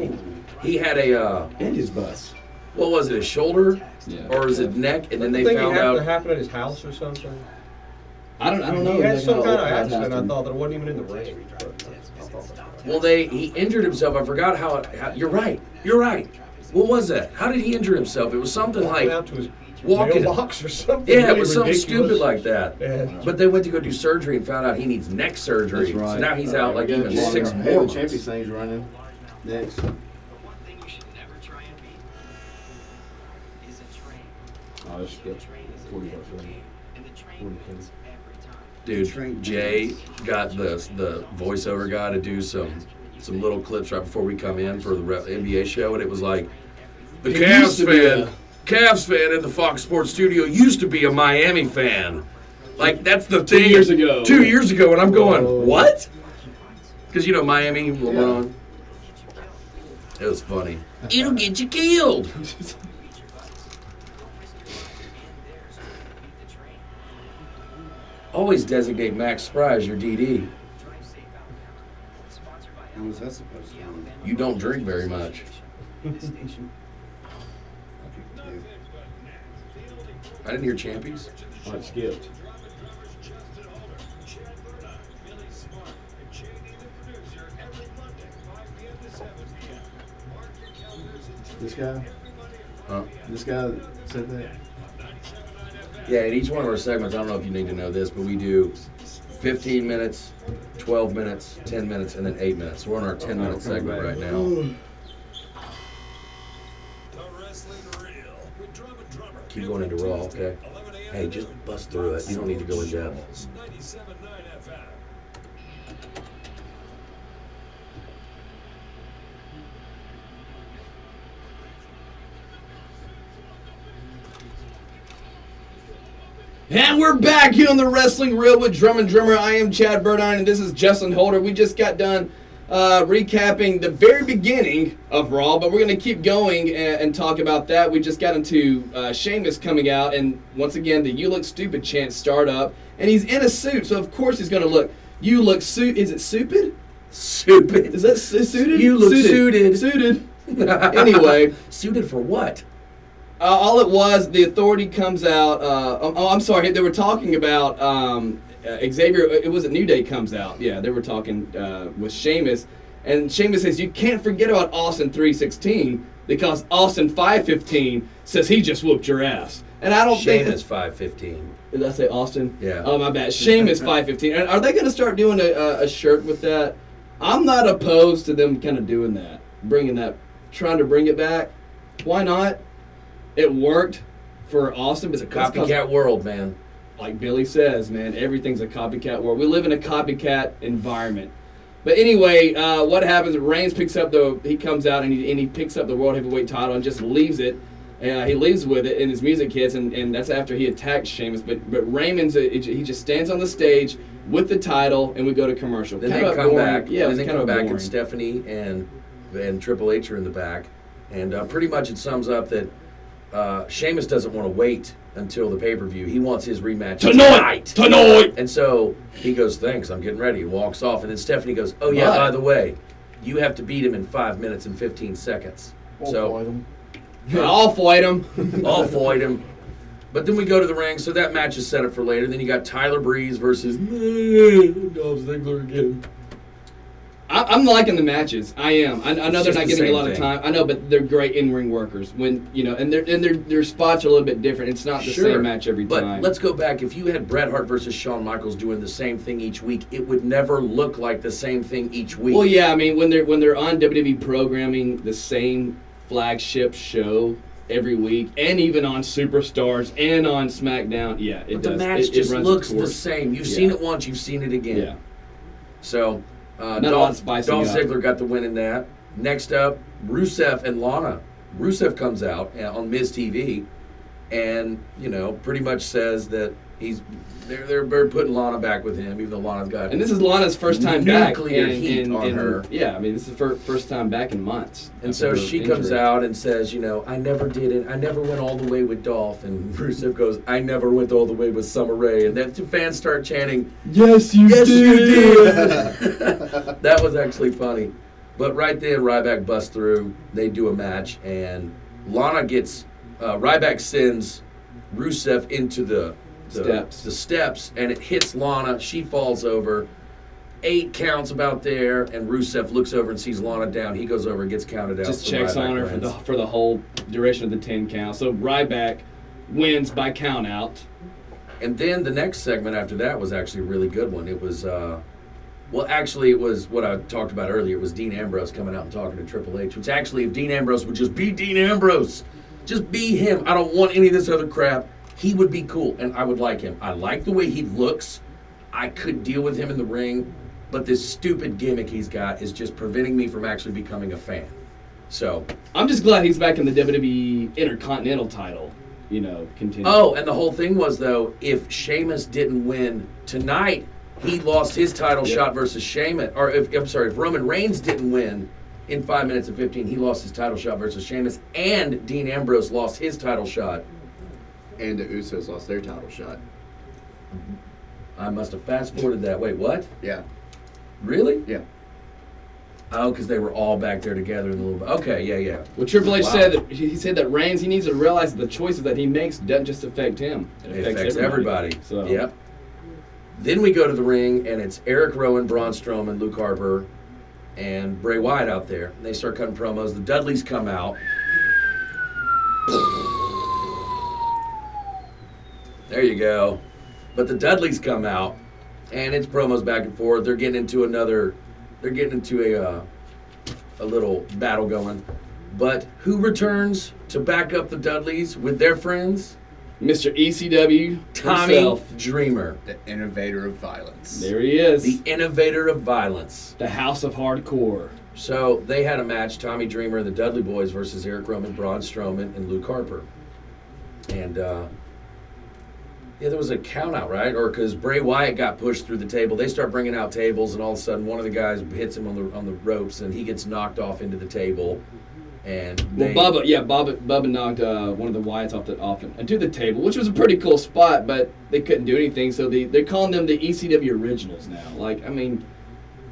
he had a And his bus. what was it? His shoulder Yeah. or is it neck? And then they think found it happened to out. happen at his house or something. I don't know. He had exactly some how kind of old that accident. I happened. thought that it wasn't even in the ring. But I thought that. Well, he injured himself. I forgot how. You're right. You're right. What was that? How did he injure himself? It was something Walking like out to his walking. mailbox or something. Yeah, it really was something ridiculous. stupid like that. Yeah. But they went to go do surgery and found out he needs neck surgery. That's right. So now he's out like We got even the 6 Champy more months. thing's running next. Oh, it's got 40 bucks on it. 40 cents. Dude, Jay got the voiceover guy to do some little clips right before we come in for the NBA show, and it was like, The He used to be Cavs fan in the Fox Sports studio used to be a Miami fan. Like, that's the 2 thing. years ago. 2 years ago, and I'm going, Whoa. what? Because, you know, Miami, LeBron. It was funny. It'll get you killed. Always designate Max Spry as your DD. How was that supposed to be? You don't drink very much. I didn't hear Champies. Oh, it skipped. This guy? Huh? This guy said that? Yeah, in each one of our segments, I don't know if you need to know this, but we do 15 minutes, 12 minutes, 10 minutes, and then 8 minutes. We're on our 10-minute segment right now. Keep going into Raw, okay? Hey, just bust through it. You don't need to go in depth. And we're back here on the Wrestling Guerrilla with Drumb and Drumber. I am Chad Burdine, and this is Justin Holder. We just got done recapping the very beginning of Raw, but we're going to keep going and talk about that. We just got into Sheamus coming out, and once again, the "You Look Stupid" chant start up, and he's in a suit, so of course he's going to look. You look is it stupid? Stupid. Is that suited? You look suited. Suited. Anyway. Suited for what? All it was, the Authority comes out. I'm sorry, they were talking about Xavier. It was New Day comes out. Yeah, they were talking with Sheamus, and Sheamus says you can't forget about Austin 3:16 because Austin 5:15 says he just whooped your ass. And I don't Sheamus think 5:15. Did I say Austin? Yeah. Oh, my bad. Sheamus 5:15. And are they going to start doing a shirt with that? I'm not opposed to them kind of doing that, trying to bring it back. Why not? It worked for Austin. It's a copycat world, man. Like Billy says, man, everything's a copycat world. We live in a copycat environment. But anyway, what happens? Reigns he comes out and he picks up the World Heavyweight title and just leaves it. He leaves with it, and his music hits, and that's after he attacks Sheamus. But Raymond's he just stands on the stage with the title, and we go to commercial. Then kind they of come boring. back. Yeah, then they come back, boring. and Stephanie and Triple H are in the back, and pretty much it sums up that Sheamus doesn't want to wait until the pay-per-view. He wants his rematch tonight. And so he goes, "Thanks, I'm getting ready." He walks off, and then Stephanie goes, "Oh yeah, by the way, you have to beat him in 5 minutes and 15 seconds." I'll fight him. I'll fight him. But then we go to the ring, so that match is set up for later. Then you got Tyler Breeze versus Dolph Ziggler again. I'm liking the matches. I am. I know they're just not the getting a same lot of thing. time. I know, but they're great in-ring workers. When and their spots are a little bit different. It's not the same match every time. But let's go back. If you had Bret Hart versus Shawn Michaels doing the same thing each week, it would never look like the same thing each week. Well, yeah. I mean, when they're on WWE programming the same flagship show every week, and even on Superstars and on SmackDown, yeah, it But does. the match it just runs looks its the course. same. You've seen it once, you've seen it again. Yeah. So, Not a lot of spicing Dolph up. Ziggler got the win in that. Next up, Rusev and Lana. Rusev comes out on Miz TV, and pretty much says that they're putting Lana back with him, even though Lana's got. And this is Lana's first time back nuclear heat on her. Yeah, I mean, this is her first time back in months. And after so her she comes injury. out and says, I never did it. I never went all the way with Dolph. And Rusev goes, I never went all the way with Summer Rae. And then the fans start chanting, Yes, you Yes, you did. did. That was actually funny. But right then, Ryback busts through. They do a match. And Lana gets, Ryback sends Rusev into the steps, and it hits Lana. She falls over. 8 counts about there, and Rusev looks over and sees Lana down. He goes over and gets counted out. Just so checks Ryback on her wins. for the whole duration of the 10 count. So Ryback wins by count out. And then the next segment after that was actually a really good one. It was, it was what I talked about earlier. It was Dean Ambrose coming out and talking to Triple H, which actually, if Dean Ambrose would just be Dean Ambrose, just be him. I don't want any of this other crap. He would be cool, and I would like him. I like the way he looks. I could deal with him in the ring, but this stupid gimmick he's got is just preventing me from actually becoming a fan. So. I'm just glad he's back in the WWE Intercontinental title. Continue. Oh, and the whole thing was, though, if Sheamus didn't win tonight, he lost his title shot versus Sheamus. Or, if Roman Reigns didn't win in 5 minutes and 15, he lost his title shot versus Sheamus. And Dean Ambrose lost his title shot. And the Usos lost their title shot. I must have fast-forwarded that. Wait, what? Yeah. Really? Yeah. Oh, because they were all back there together in the little. Okay, yeah. Well, Triple H said that Reigns, he needs to realize that the choices that he makes doesn't just affect him. It affects everybody. So. Yep. Then we go to the ring, and it's Eric Rowan, Braun Strowman, Luke Harper, and Bray Wyatt out there. And they start cutting promos. The Dudleys come out. There you go. But the Dudleys come out, and it's promos back and forth. They're getting into a little battle going. But who returns to back up the Dudleys with their friends? Mr. ECW Tommy himself. Dreamer. The innovator of violence. There he is. The innovator of violence. The House of Hardcore. So they had a match, Tommy Dreamer and the Dudley Boys versus Eric Rowan, Braun Strowman, and Luke Harper. And there was a count out, right? Or because Bray Wyatt got pushed through the table, they start bringing out tables, and all of a sudden one of the guys hits him on the ropes, and he gets knocked off into the table. And Bubba knocked one of the Wyatts off into the table, which was a pretty cool spot, but they couldn't do anything, so they're calling them the ECW Originals now. Like, I mean,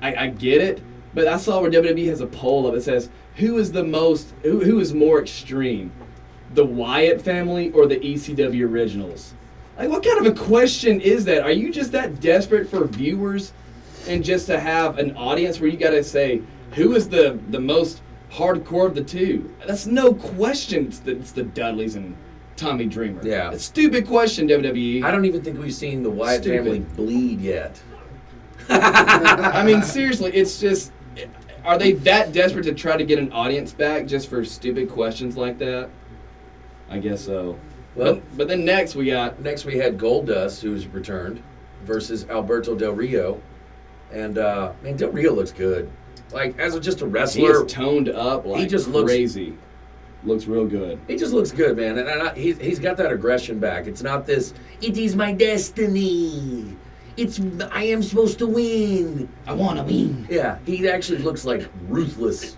I get it, but I saw where WWE has a poll of it says who is more extreme, the Wyatt family or the ECW Originals? Like, what kind of a question is that? Are you just that desperate for viewers and just to have an audience where you got to say who is the most hardcore of the two? That's no question. It's the Dudleys and Tommy Dreamer. Yeah. It's a stupid question, WWE. I don't even think we've seen the Wyatt family bleed yet. I mean, seriously, it's just, are they that desperate to try to get an audience back just for stupid questions like that? I guess so. Well, but then next we had Goldust, who's returned, versus Alberto Del Rio. And, man, Del Rio looks good. Like, as just a wrestler. He's toned up like he just crazy. Looks real good. He just looks good, man. And he's got that aggression back. It's not this, it is my destiny. I am supposed to win. I want to win. Yeah, he actually looks like ruthless.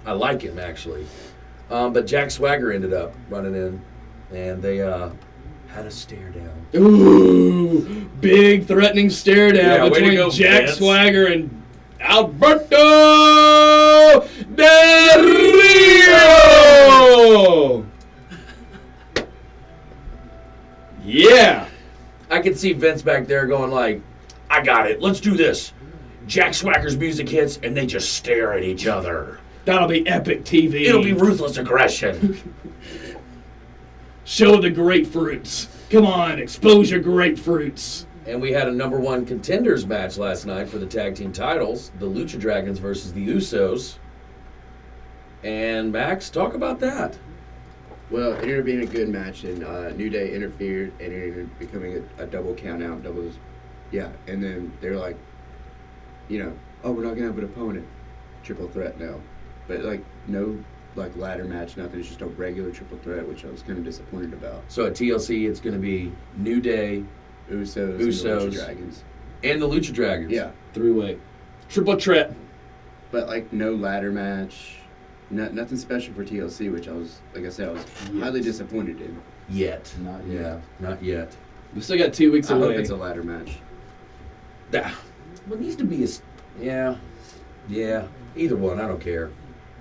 I like him, actually. But Jack Swagger ended up running in, and they had a stare down. Ooh, big threatening stare down between Jack Swagger and Alberto Del Rio. Yeah. I could see Vince back there going like, I got it, let's do this. Jack Swagger's music hits, and they just stare at each other. That'll be epic TV. It'll be ruthless aggression. Show the grapefruits. Come on, expose your grapefruits. And we had a number one contenders match last night for the tag team titles, the Lucha Dragons versus the Usos. And Max, talk about that. Well, it ended up being a good match, and New Day interfered, and it ended up becoming a double count out, and then they're like, oh, we're not gonna have an opponent, triple threat now, but like no ladder match, nothing. It's just a regular triple threat, which I was kind of disappointed about. So at TLC, it's going to be New Day, Usos, and the Lucha Dragons, and the Lucha Dragons. Yeah, three-way, triple threat, but like no ladder match. Nothing special for TLC, which I was highly disappointed in. Not yet. We still got 2 weeks I away. hope it's a ladder match. Well, it needs to be yeah. Either one, I don't care.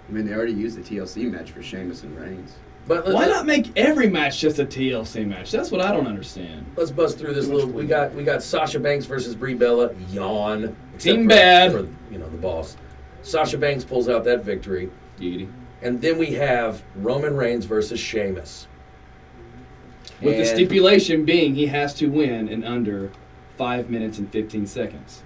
I mean, they already used the TLC match for Sheamus and Reigns. But why not make every match just a TLC match? That's what I don't understand. Let's bust through this little. We got Sasha Banks versus Brie Bella. Yawn. Team bad. For the boss. Sasha Banks pulls out that victory. Giggity. And then we have Roman Reigns versus Sheamus. With the stipulation being he has to win in under 5 minutes and 15 seconds.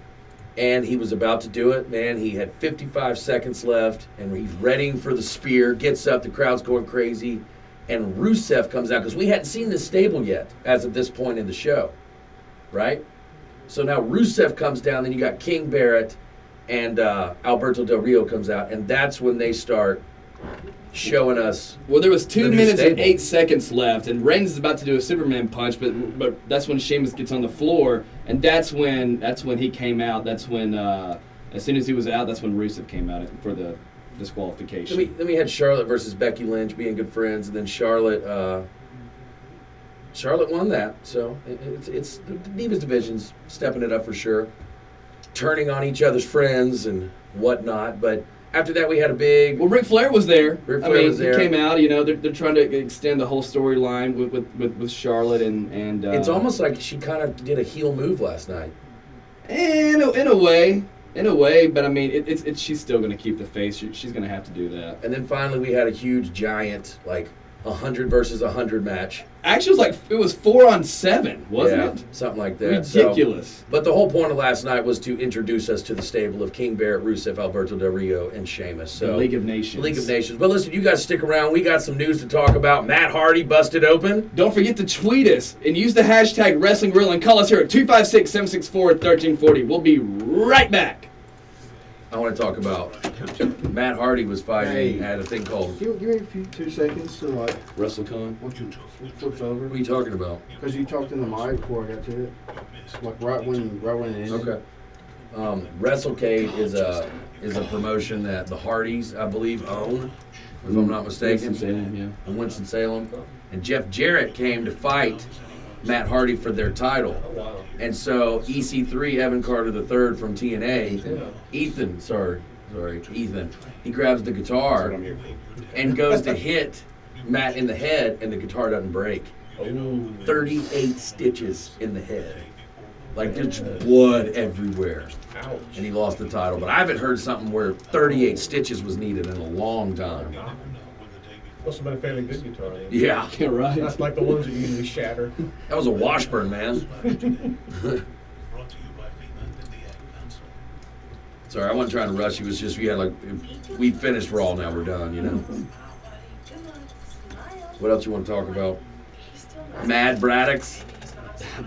And he was about to do it, man. He had 55 seconds left, and he's readying for the spear. Gets up, the crowd's going crazy, and Rusev comes out, because we hadn't seen this stable yet as of this point in the show, right? So now Rusev comes down, then you got King Barrett, and Alberto Del Rio comes out, and that's when they start showing us. Well, there was 2 the new minutes and stable. 8 seconds left, and Reigns is about to do a Superman punch, but that's when Sheamus gets on the floor, and that's when he came out. That's when as soon as he was out, that's when Rusev came out for the disqualification. Then we had Charlotte versus Becky Lynch being good friends, and then Charlotte won that. So it's the Divas division's stepping it up for sure, turning on each other's friends and whatnot. But after that, we had a big. Well, Ric Flair was there. Ric Flair was there. He came out. You know, they're trying to extend the whole storyline with Charlotte and. It's almost like she kind of did a heel move last night. In a way, but I mean, it's she's still going to keep the face. She's going to have to do that. And then finally, we had a huge, giant, like 100 versus 100 match. Actually, it was 4-on-7, wasn't it? Something like that. Ridiculous. So, but the whole point of last night was to introduce us to the stable of King Barrett, Rusev, Alberto Del Rio, and Sheamus. So The League of Nations. League of Nations. But listen, you guys stick around. We got some news to talk about. Matt Hardy busted open. Don't forget to tweet us and use the hashtag Wrestling Guerrilla and call us here at 256-764-1340. We'll be right back. I want to talk about Matt Hardy was fighting at a thing called. Give me a few 2 seconds to like. WrestleCon. Once you flip over. What are you talking about? Because you talked in the mic before I got to it. Like right when it ended. Okay. WrestleCade is a promotion that the Hardys, I believe, own, if I'm not mistaken. Winston-Salem, yeah. In Winston-Salem. And Jeff Jarrett came to fight Matt Hardy for their title. Oh, wow. And so EC3, Evan Carter III from TNA, Ethan, he grabs the guitar and goes to hit Matt in the head, and the guitar doesn't break. 38 stitches in the head. Like, there's blood everywhere. Ouch. And he lost the title. But I haven't heard something where 38 stitches was needed in a long time. Must have been a fairly good guitar. Then. Yeah. Yeah, right. That's like the ones that usually shatter. That was a Washburn, man. Sorry, I wasn't trying to rush you. It was just we finished Raw, now we're done, you know. What else you want to talk about? Mad Braddocks?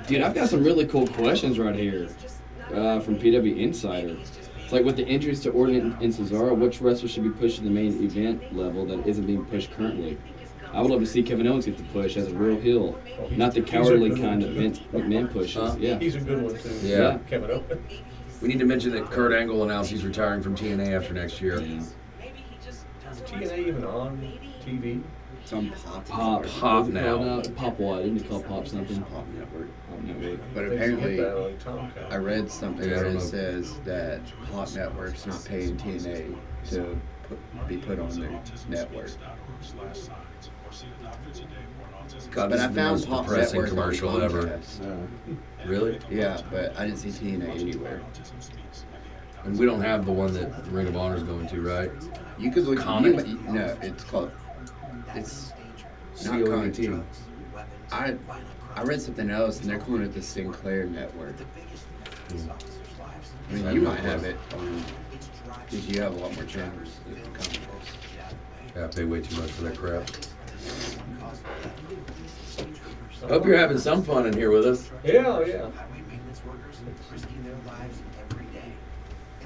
Dude, I've got some really cool questions right here from PW Insider. It's like with the injuries to Orton and Cesaro, which wrestler should be pushed to the main event level that isn't being pushed currently? I would love to see Kevin Owens get the push as a real heel, not the cowardly kind that Vince McMahon pushes. Yeah. He's a good one, too. Yeah. Kevin Owens. We need to mention that Kurt Angle announced he's retiring from TNA after next year. Yeah. Is TNA even on TV? Some Pop. Pop now. Pop what? Isn't it called Pop something? Pop Network. Pop Network. But They hit apparently, that on Tomcat. I read something Yeah, I that don't know. says that Pop Network's not paying TNA to be put on their network. God, But this I is the found most Pop depressing Network on commercial ever. Comcast. Really? Yeah, but I didn't see TNA anywhere. And we don't have the one that Ring of Honor's going to, right? You could look. Comet? No, it's called. It's not COMT. Comet. I read something else, and they're calling it the Sinclair Network. I mean, you might have it because you have a lot more channels than Comcast. Yeah, I pay way too much for that crap. I hope you're having some fun in here with us. Yeah.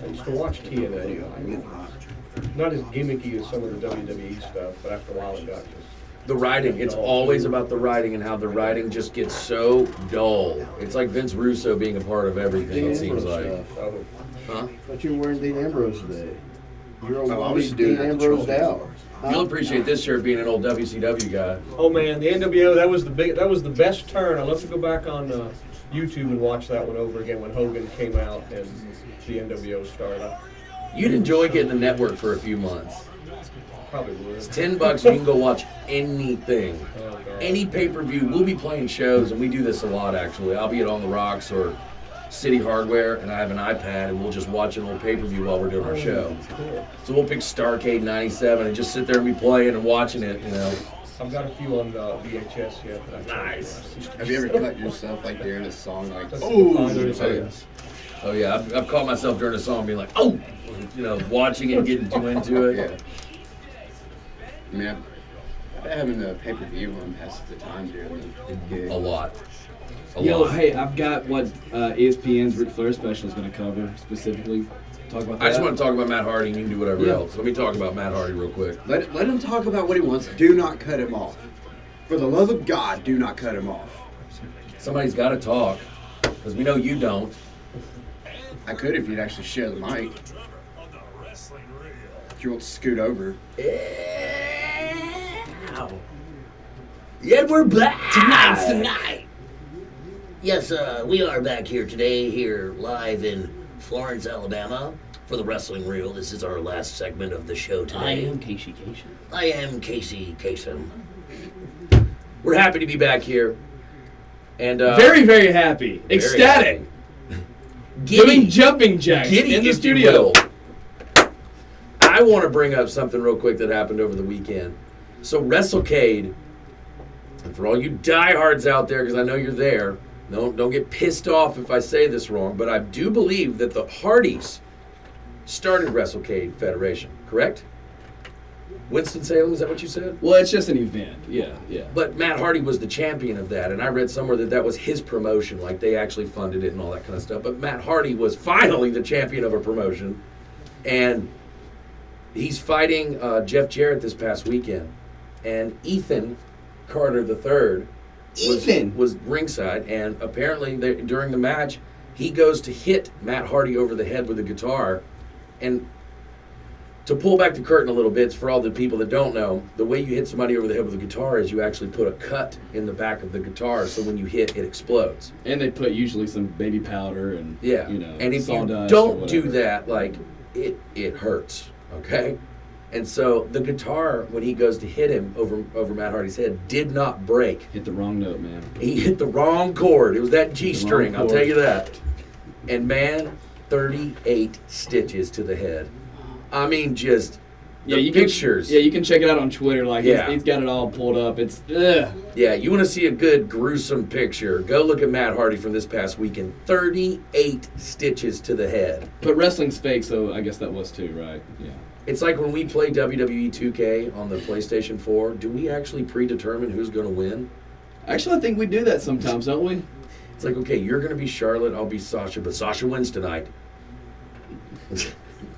I used to watch TNA. Not as gimmicky as some of the WWE stuff, but after a while it got just... The writing, it's always about the writing and how the writing just gets so dull. It's like Vince Russo being a part of everything, it seems like. Oh, Huh? But you were wearing Dean Ambrose today. You're Oh, I all was doing Dean that to Ambrose troll out. You'll appreciate this shirt being an old WCW guy. oh man, the NWO, that was the best turn. I'll have to go back on YouTube and watch that one over again when Hogan came out and the NWO started. You'd enjoy getting the network for a few months. Probably would. It's $10, you can go watch anything. Oh, God. Any pay-per-view. We'll be playing shows, and we do this a lot, actually. I'll be at On the Rocks or City Hardware, and I have an iPad, and we'll just watch an old pay-per-view while we're doing our show. Cool. So we'll pick Starrcade 97 and just sit there and be playing and watching it, you know. I've got a few on VHS yet. That Nice. Have you ever cut yourself like during a song like? Oh yeah, I've caught myself during a song being like, oh, you know, watching it, getting too into it. Yeah. I mean, I've been having the pay-per-view on past the time during the gig. A lot. A Yo, lot. hey, I've got what ESPN's Ric Flair special is going to cover specifically. talk about that? I just want to talk about Matt Hardy, and you can do whatever else. Let me talk about Matt Hardy real quick. Let him talk about what he wants. Do not cut him off. For the love of God, do not cut him off. Somebody's got to talk, because we know you don't. I could if you'd actually share the mic. If you want to scoot over. Yeah, we're back tonight. Yes, we are back here today, here live in Florence, Alabama, for the Wrestling Reel. This is our last segment of the show today. I am Casey Kasem. I am Casey Kasem. We're happy to be back here. And Very, very happy. Ecstatic. Doing jumping jacks in the studio. I want to bring up something real quick that happened over the weekend. So WrestleCade, and for all you diehards out there, because I know you're there, don't get pissed off if I say this wrong, but I do believe that the Hardys started WrestleCade Federation, correct? Winston-Salem, is that what you said? Well, it's just an event. Yeah. But Matt Hardy was the champion of that, and I read somewhere that was his promotion, like they actually funded it and all that kind of stuff. But Matt Hardy was finally the champion of a promotion, and he's fighting Jeff Jarrett this past weekend. And Ethan Carter III was ringside, and apparently during the match, he goes to hit Matt Hardy over the head with a guitar. And to pull back the curtain a little bit, for all the people that don't know, the way you hit somebody over the head with a guitar is you actually put a cut in the back of the guitar, so when you hit, it explodes. And they put usually some baby powder and and if you sawdust don't do that, like it hurts, okay? And so the guitar, when he goes to hit him over Matt Hardy's head, did not break. Hit the wrong note, man. He hit the wrong chord. It was that G string, I'll tell you that. And man, 38 stitches to the head. I mean, just pictures. You can check it out on Twitter. Like, he's got it all pulled up. It's, ugh. Yeah, you want to see a good, gruesome picture, go look at Matt Hardy from this past weekend. 38 stitches to the head. But wrestling's fake, so I guess that was too, right? Yeah. It's like when we play WWE 2K on the PlayStation 4, do we actually predetermine who's going to win? Actually, I think we do that sometimes, don't we? It's like, okay, you're going to be Charlotte, I'll be Sasha, but Sasha wins tonight.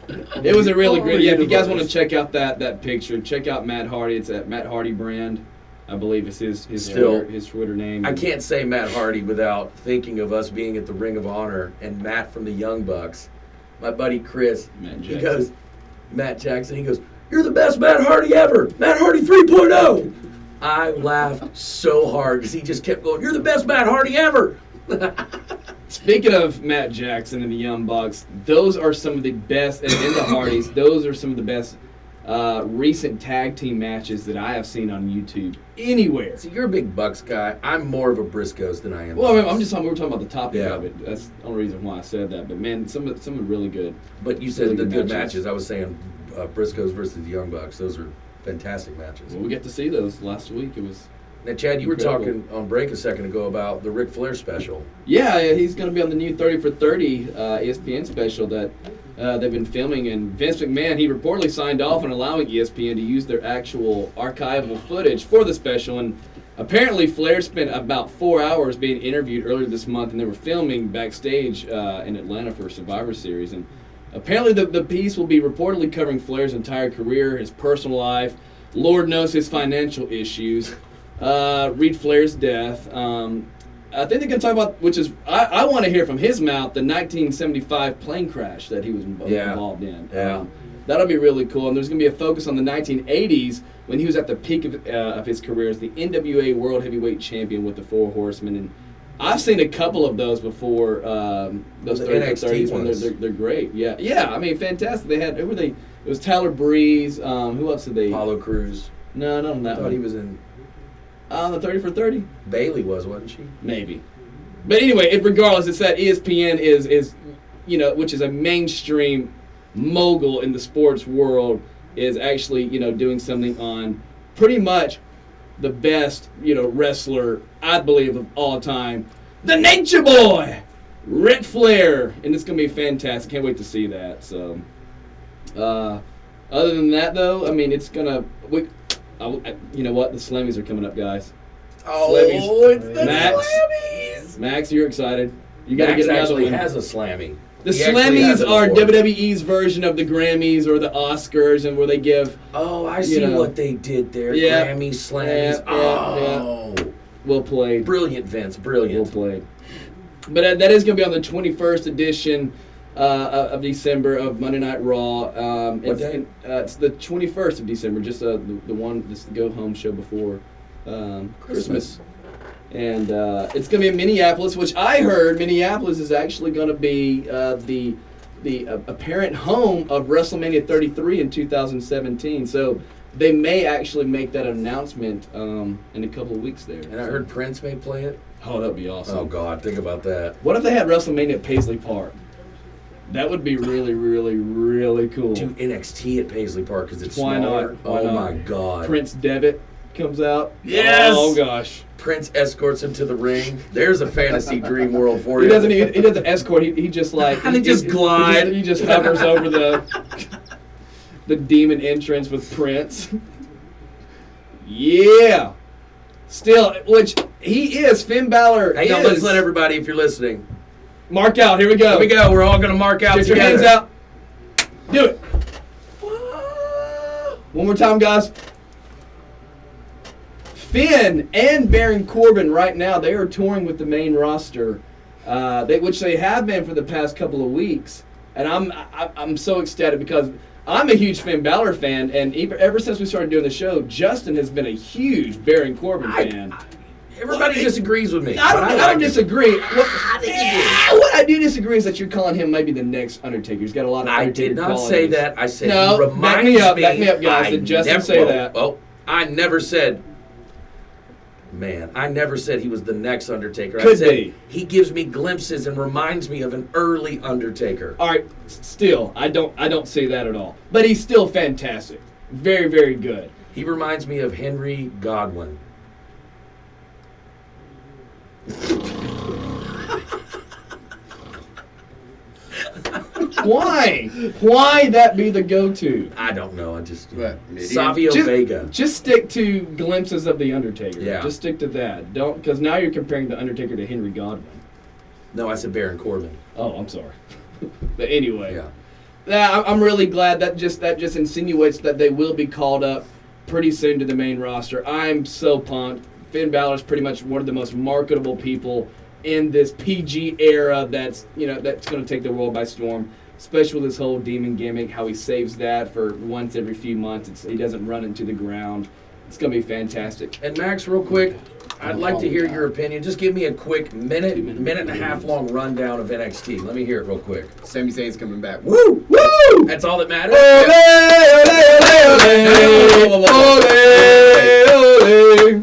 It was a really great. Yeah, if you guys want to check out that picture, check out Matt Hardy. It's at Matt Hardy Brand, I believe is his Twitter name. I can't say Matt Hardy without thinking of us being at the Ring of Honor and Matt from the Young Bucks, my buddy Chris. Matt Jackson. He goes, "You're the best Matt Hardy ever, Matt Hardy 3.0." I laughed so hard because he just kept going, "You're the best Matt Hardy ever." Speaking of Matt Jackson and the Young Bucks, those are some of the best, and the Hardys, those are some of the best recent tag team matches that I have seen on YouTube anywhere. See, you're a big Bucks guy. I'm more of a Briscoes than I am. Well, I mean, we were talking about the topic of it. That's the only reason why I said that. But man, some are really good. But you said the good matches. I was saying Briscoes versus the Young Bucks. Those are fantastic matches. Well, we got to see those last week. It was. Now, Chad, you were talking on break a second ago about the Ric Flair special. Yeah, he's going to be on the new 30 for 30 ESPN special that they've been filming. And Vince McMahon, he reportedly signed off on allowing ESPN to use their actual archival footage for the special. And apparently Flair spent about 4 hours being interviewed earlier this month, and they were filming backstage in Atlanta for Survivor Series. And apparently the piece will be reportedly covering Flair's entire career, his personal life, Lord knows his financial issues. Reed Flair's death. I think they're going to talk about, which is, I want to hear from his mouth, the 1975 plane crash that he was involved in. Yeah. That'll be really cool. And there's going to be a focus on the 1980s when he was at the peak of his career as the NWA World Heavyweight Champion with the Four Horsemen. And I've seen a couple of those before. Those the 30 NXT ones. They're great. Yeah. I mean, fantastic. They had, who were they? It was Tyler Breeze. Who else did they? Apollo Crews. No, not on that I thought one. he was in. The 30 for 30? Bailey wasn't she? Maybe. But anyway, regardless, it's that ESPN is which is a mainstream mogul in the sports world, is actually, doing something on pretty much the best, wrestler, I believe, of all time, the Nature Boy, Ric Flair. And it's going to be fantastic. Can't wait to see that. So, other than that, though, I mean, it's going to... you know what? The Slammies are coming up, guys. Oh, Slammies. It's the Max. Slammies! Max, you're excited. You got to Max get another actually one. has a Slammy. The He actually has Slammies an are award. WWE's version of the Grammys or the Oscars, and where they give. Oh, I see know. what they did there. Yeah. Grammy Slammies. Yeah. Oh. Well played. Brilliant, Vince. Well Brilliant. played. But that is going to be on the 21st edition of December of Monday Night Raw. What day? It's the 21st of December, just the one, this go home show before Christmas. And it's going to be in Minneapolis, which I heard Minneapolis is actually going to be the apparent home of WrestleMania 33 in 2017. So they may actually make that announcement in a couple of weeks there. And I heard Prince may play it. Oh, that'd be awesome. Oh, God. Think about that. What if they had WrestleMania at Paisley Park? That would be really, really, really cool. Do NXT at Paisley Park because it's Why smaller. not? Why Oh, not? my God. Prince Devitt comes out. Yes! Oh gosh. Prince escorts him to the ring. There's a fantasy dream world for you. He doesn't escort. He just like And he just glide. He just hovers over the demon entrance with Prince. Yeah. Still, which he is. Finn Balor. Hey, is. let's let everybody, if you're listening. Mark out. Here we go. Here we go. We're all going to mark out Get your together. hands out. Do it. One more time, guys. Finn and Baron Corbin right now, they are touring with the main roster, which they have been for the past couple of weeks. And I'm so ecstatic because I'm a huge Finn Balor fan, and ever since we started doing the show, Justin has been a huge Baron Corbin fan. Everybody disagrees with me. I but don't like it. disagree. What I do disagree is that you're calling him maybe the next Undertaker. He's got a lot of I Undertaker did not qualities. say that. I said No, he reminds back me up, guys. Did Justin say that? Oh, I never said. Man, I never said he was the next Undertaker. I Could said be. he gives me glimpses and reminds me of an early Undertaker. All right, still, I don't see that at all. But he's still fantastic. Very, very good. He reminds me of Henry Godwin. Why? Why that be the go-to? I don't know. I just What? Midian? Savio Vega. Just stick to glimpses of the Undertaker. Yeah. Just stick to that. Don't, because now you're comparing the Undertaker to Henry Godwin. No, I said Baron Corbin. Oh, I'm sorry. But anyway. Yeah. Yeah, I'm really glad that just insinuates that they will be called up pretty soon to the main roster. I'm so pumped. Finn Balor is pretty much one of the most marketable people in this PG era that's going to take the world by storm, especially with this whole demon gimmick, how he saves that for once every few months. He doesn't run into the ground. It's going to be fantastic. And Max, real quick, I'd like to hear your opinion. Just give me a quick minute and a half long rundown of NXT. Let me hear it real quick. Sami Zayn's coming back. Woo! Woo! That's all that matters.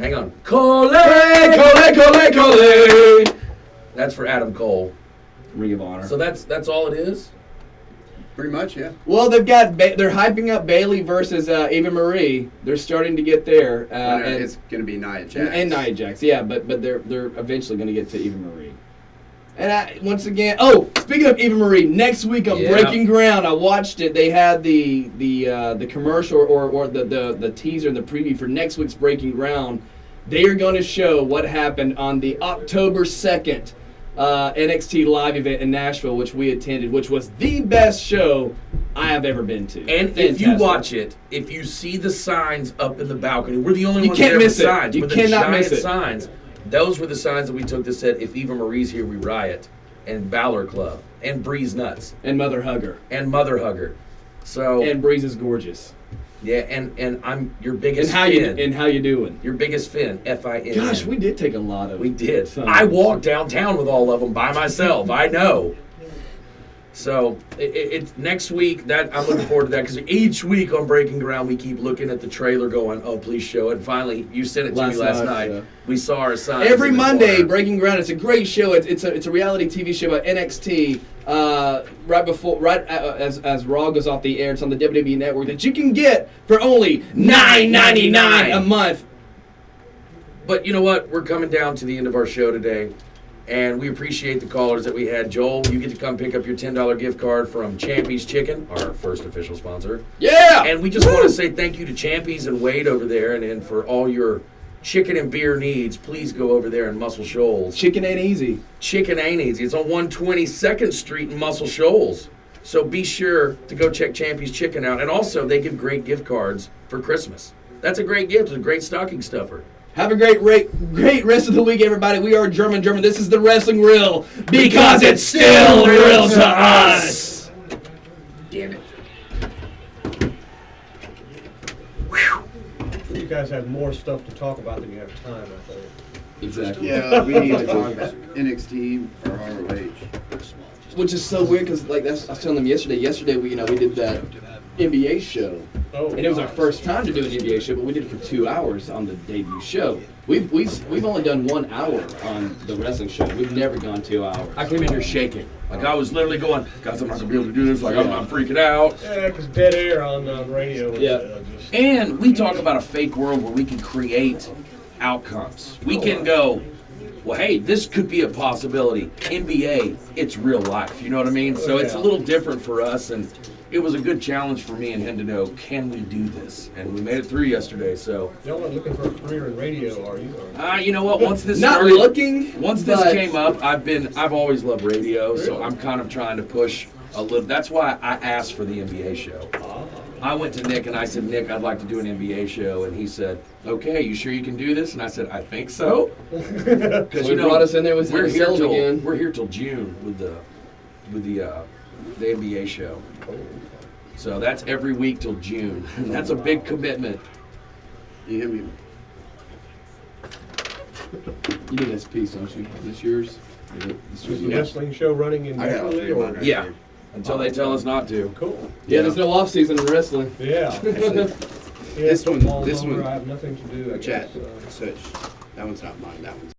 Hang on. Cole. That's for Adam Cole. Ring of Honor. So that's all it is? Pretty much, yeah. Well, they're hyping up Bailey versus Eva Marie. They're starting to get there. And it's going to be Nia Jax. And Nia Jax, yeah, but they're eventually going to get to Eva Marie. And once again, speaking of Eva Marie, next week on Breaking Ground, I watched it. They had the commercial or the teaser and the preview for next week's Breaking Ground. They are going to show what happened on the October 2nd NXT live event in Nashville, which we attended, which was the best show I have ever been to. And if you watch it, if you see the signs up in the balcony, we're the only ones can't there with miss it. signs. You with the cannot giant miss it. signs. Those were the signs that we took that said, if Eva Marie's here, we riot. And Valor Club. And Breeze Nuts. And Mother Hugger. And Mother Hugger. So And Breeze is gorgeous. yeah, and I'm your biggest How fan. you doing? Your biggest fan, F-I-N. Gosh, we did take a lot of. We did. fun. I walked downtown with all of them by myself. I know. So it's next week. That I'm looking forward to that because each week on Breaking Ground we keep looking at the trailer, going, "Oh, please show it." And finally, you sent it to me last night. yeah. We saw our signs Every in the Monday, corner. Breaking Ground. It's a great show. It's a reality TV show about NXT. As Raw goes off the air, it's on the WWE Network that you can get for only $9.99 a month. But you know what? We're coming down to the end of our show today. And we appreciate the callers that we had. Joel, you get to come pick up your $10 gift card from Champy's Chicken, our first official sponsor. Yeah! And we just want to say thank you to Champy's and Wade over there and for all your chicken and beer needs, please go over there in Muscle Shoals. Chicken ain't easy. Chicken ain't easy. It's on 122nd Street in Muscle Shoals. So be sure to go check Champy's Chicken out. And also, they give great gift cards for Christmas. That's a great gift. It's a great stocking stuffer. Have a great rest of the week, everybody. We are Drumb and Drumber. This is the Wrestling Real, because it's still real to us. Damn it. You guys have more stuff to talk about than you have time, I think. Exactly. Yeah, we need to talk about NXT or ROH. Which is so weird because, like, I was telling them yesterday. Yesterday, we did that NBA show, Oh, and it was our first time to do an NBA show, but we did it for 2 hours on the debut show. We've only done 1 hour on the wrestling show. We've never gone 2 hours. I came in here shaking. Like, I was literally going, guys, I'm not going to be able to do this. Like, I'm freaking out. Yeah, because dead air on radio. Yeah. Just... And we talk about a fake world where we can create outcomes. We can go, well, hey, this could be a possibility. NBA, it's real life. You know what I mean? So it's a little different for us, and it was a good challenge for me and him to know, can we do this? And we made it through yesterday. So Y'all aren't looking for a career in radio, are you? you know what? Once this Not started, looking. once this but- came up, I've always loved radio, so I'm kind of trying to push a little. That's why I asked for the NBA show. I went to Nick and I said, Nick, I'd like to do an NBA show, and he said, okay, you sure you can do this? And I said, I think so. Because So he brought us in there with we're here him till again. we're here till June with the NBA show. So that's every week till June. That's a big commitment. You hit me. You need this piece, don't you? Is this yours? Is the wrestling show running I got all indefinitely? three of mine right Yeah, here. until they tell us not to. Cool. Yeah, there's no off season in wrestling. Yeah. This one- football's this over. one- I have nothing to do. I Chat. guess. Switch. That one's not mine. That one's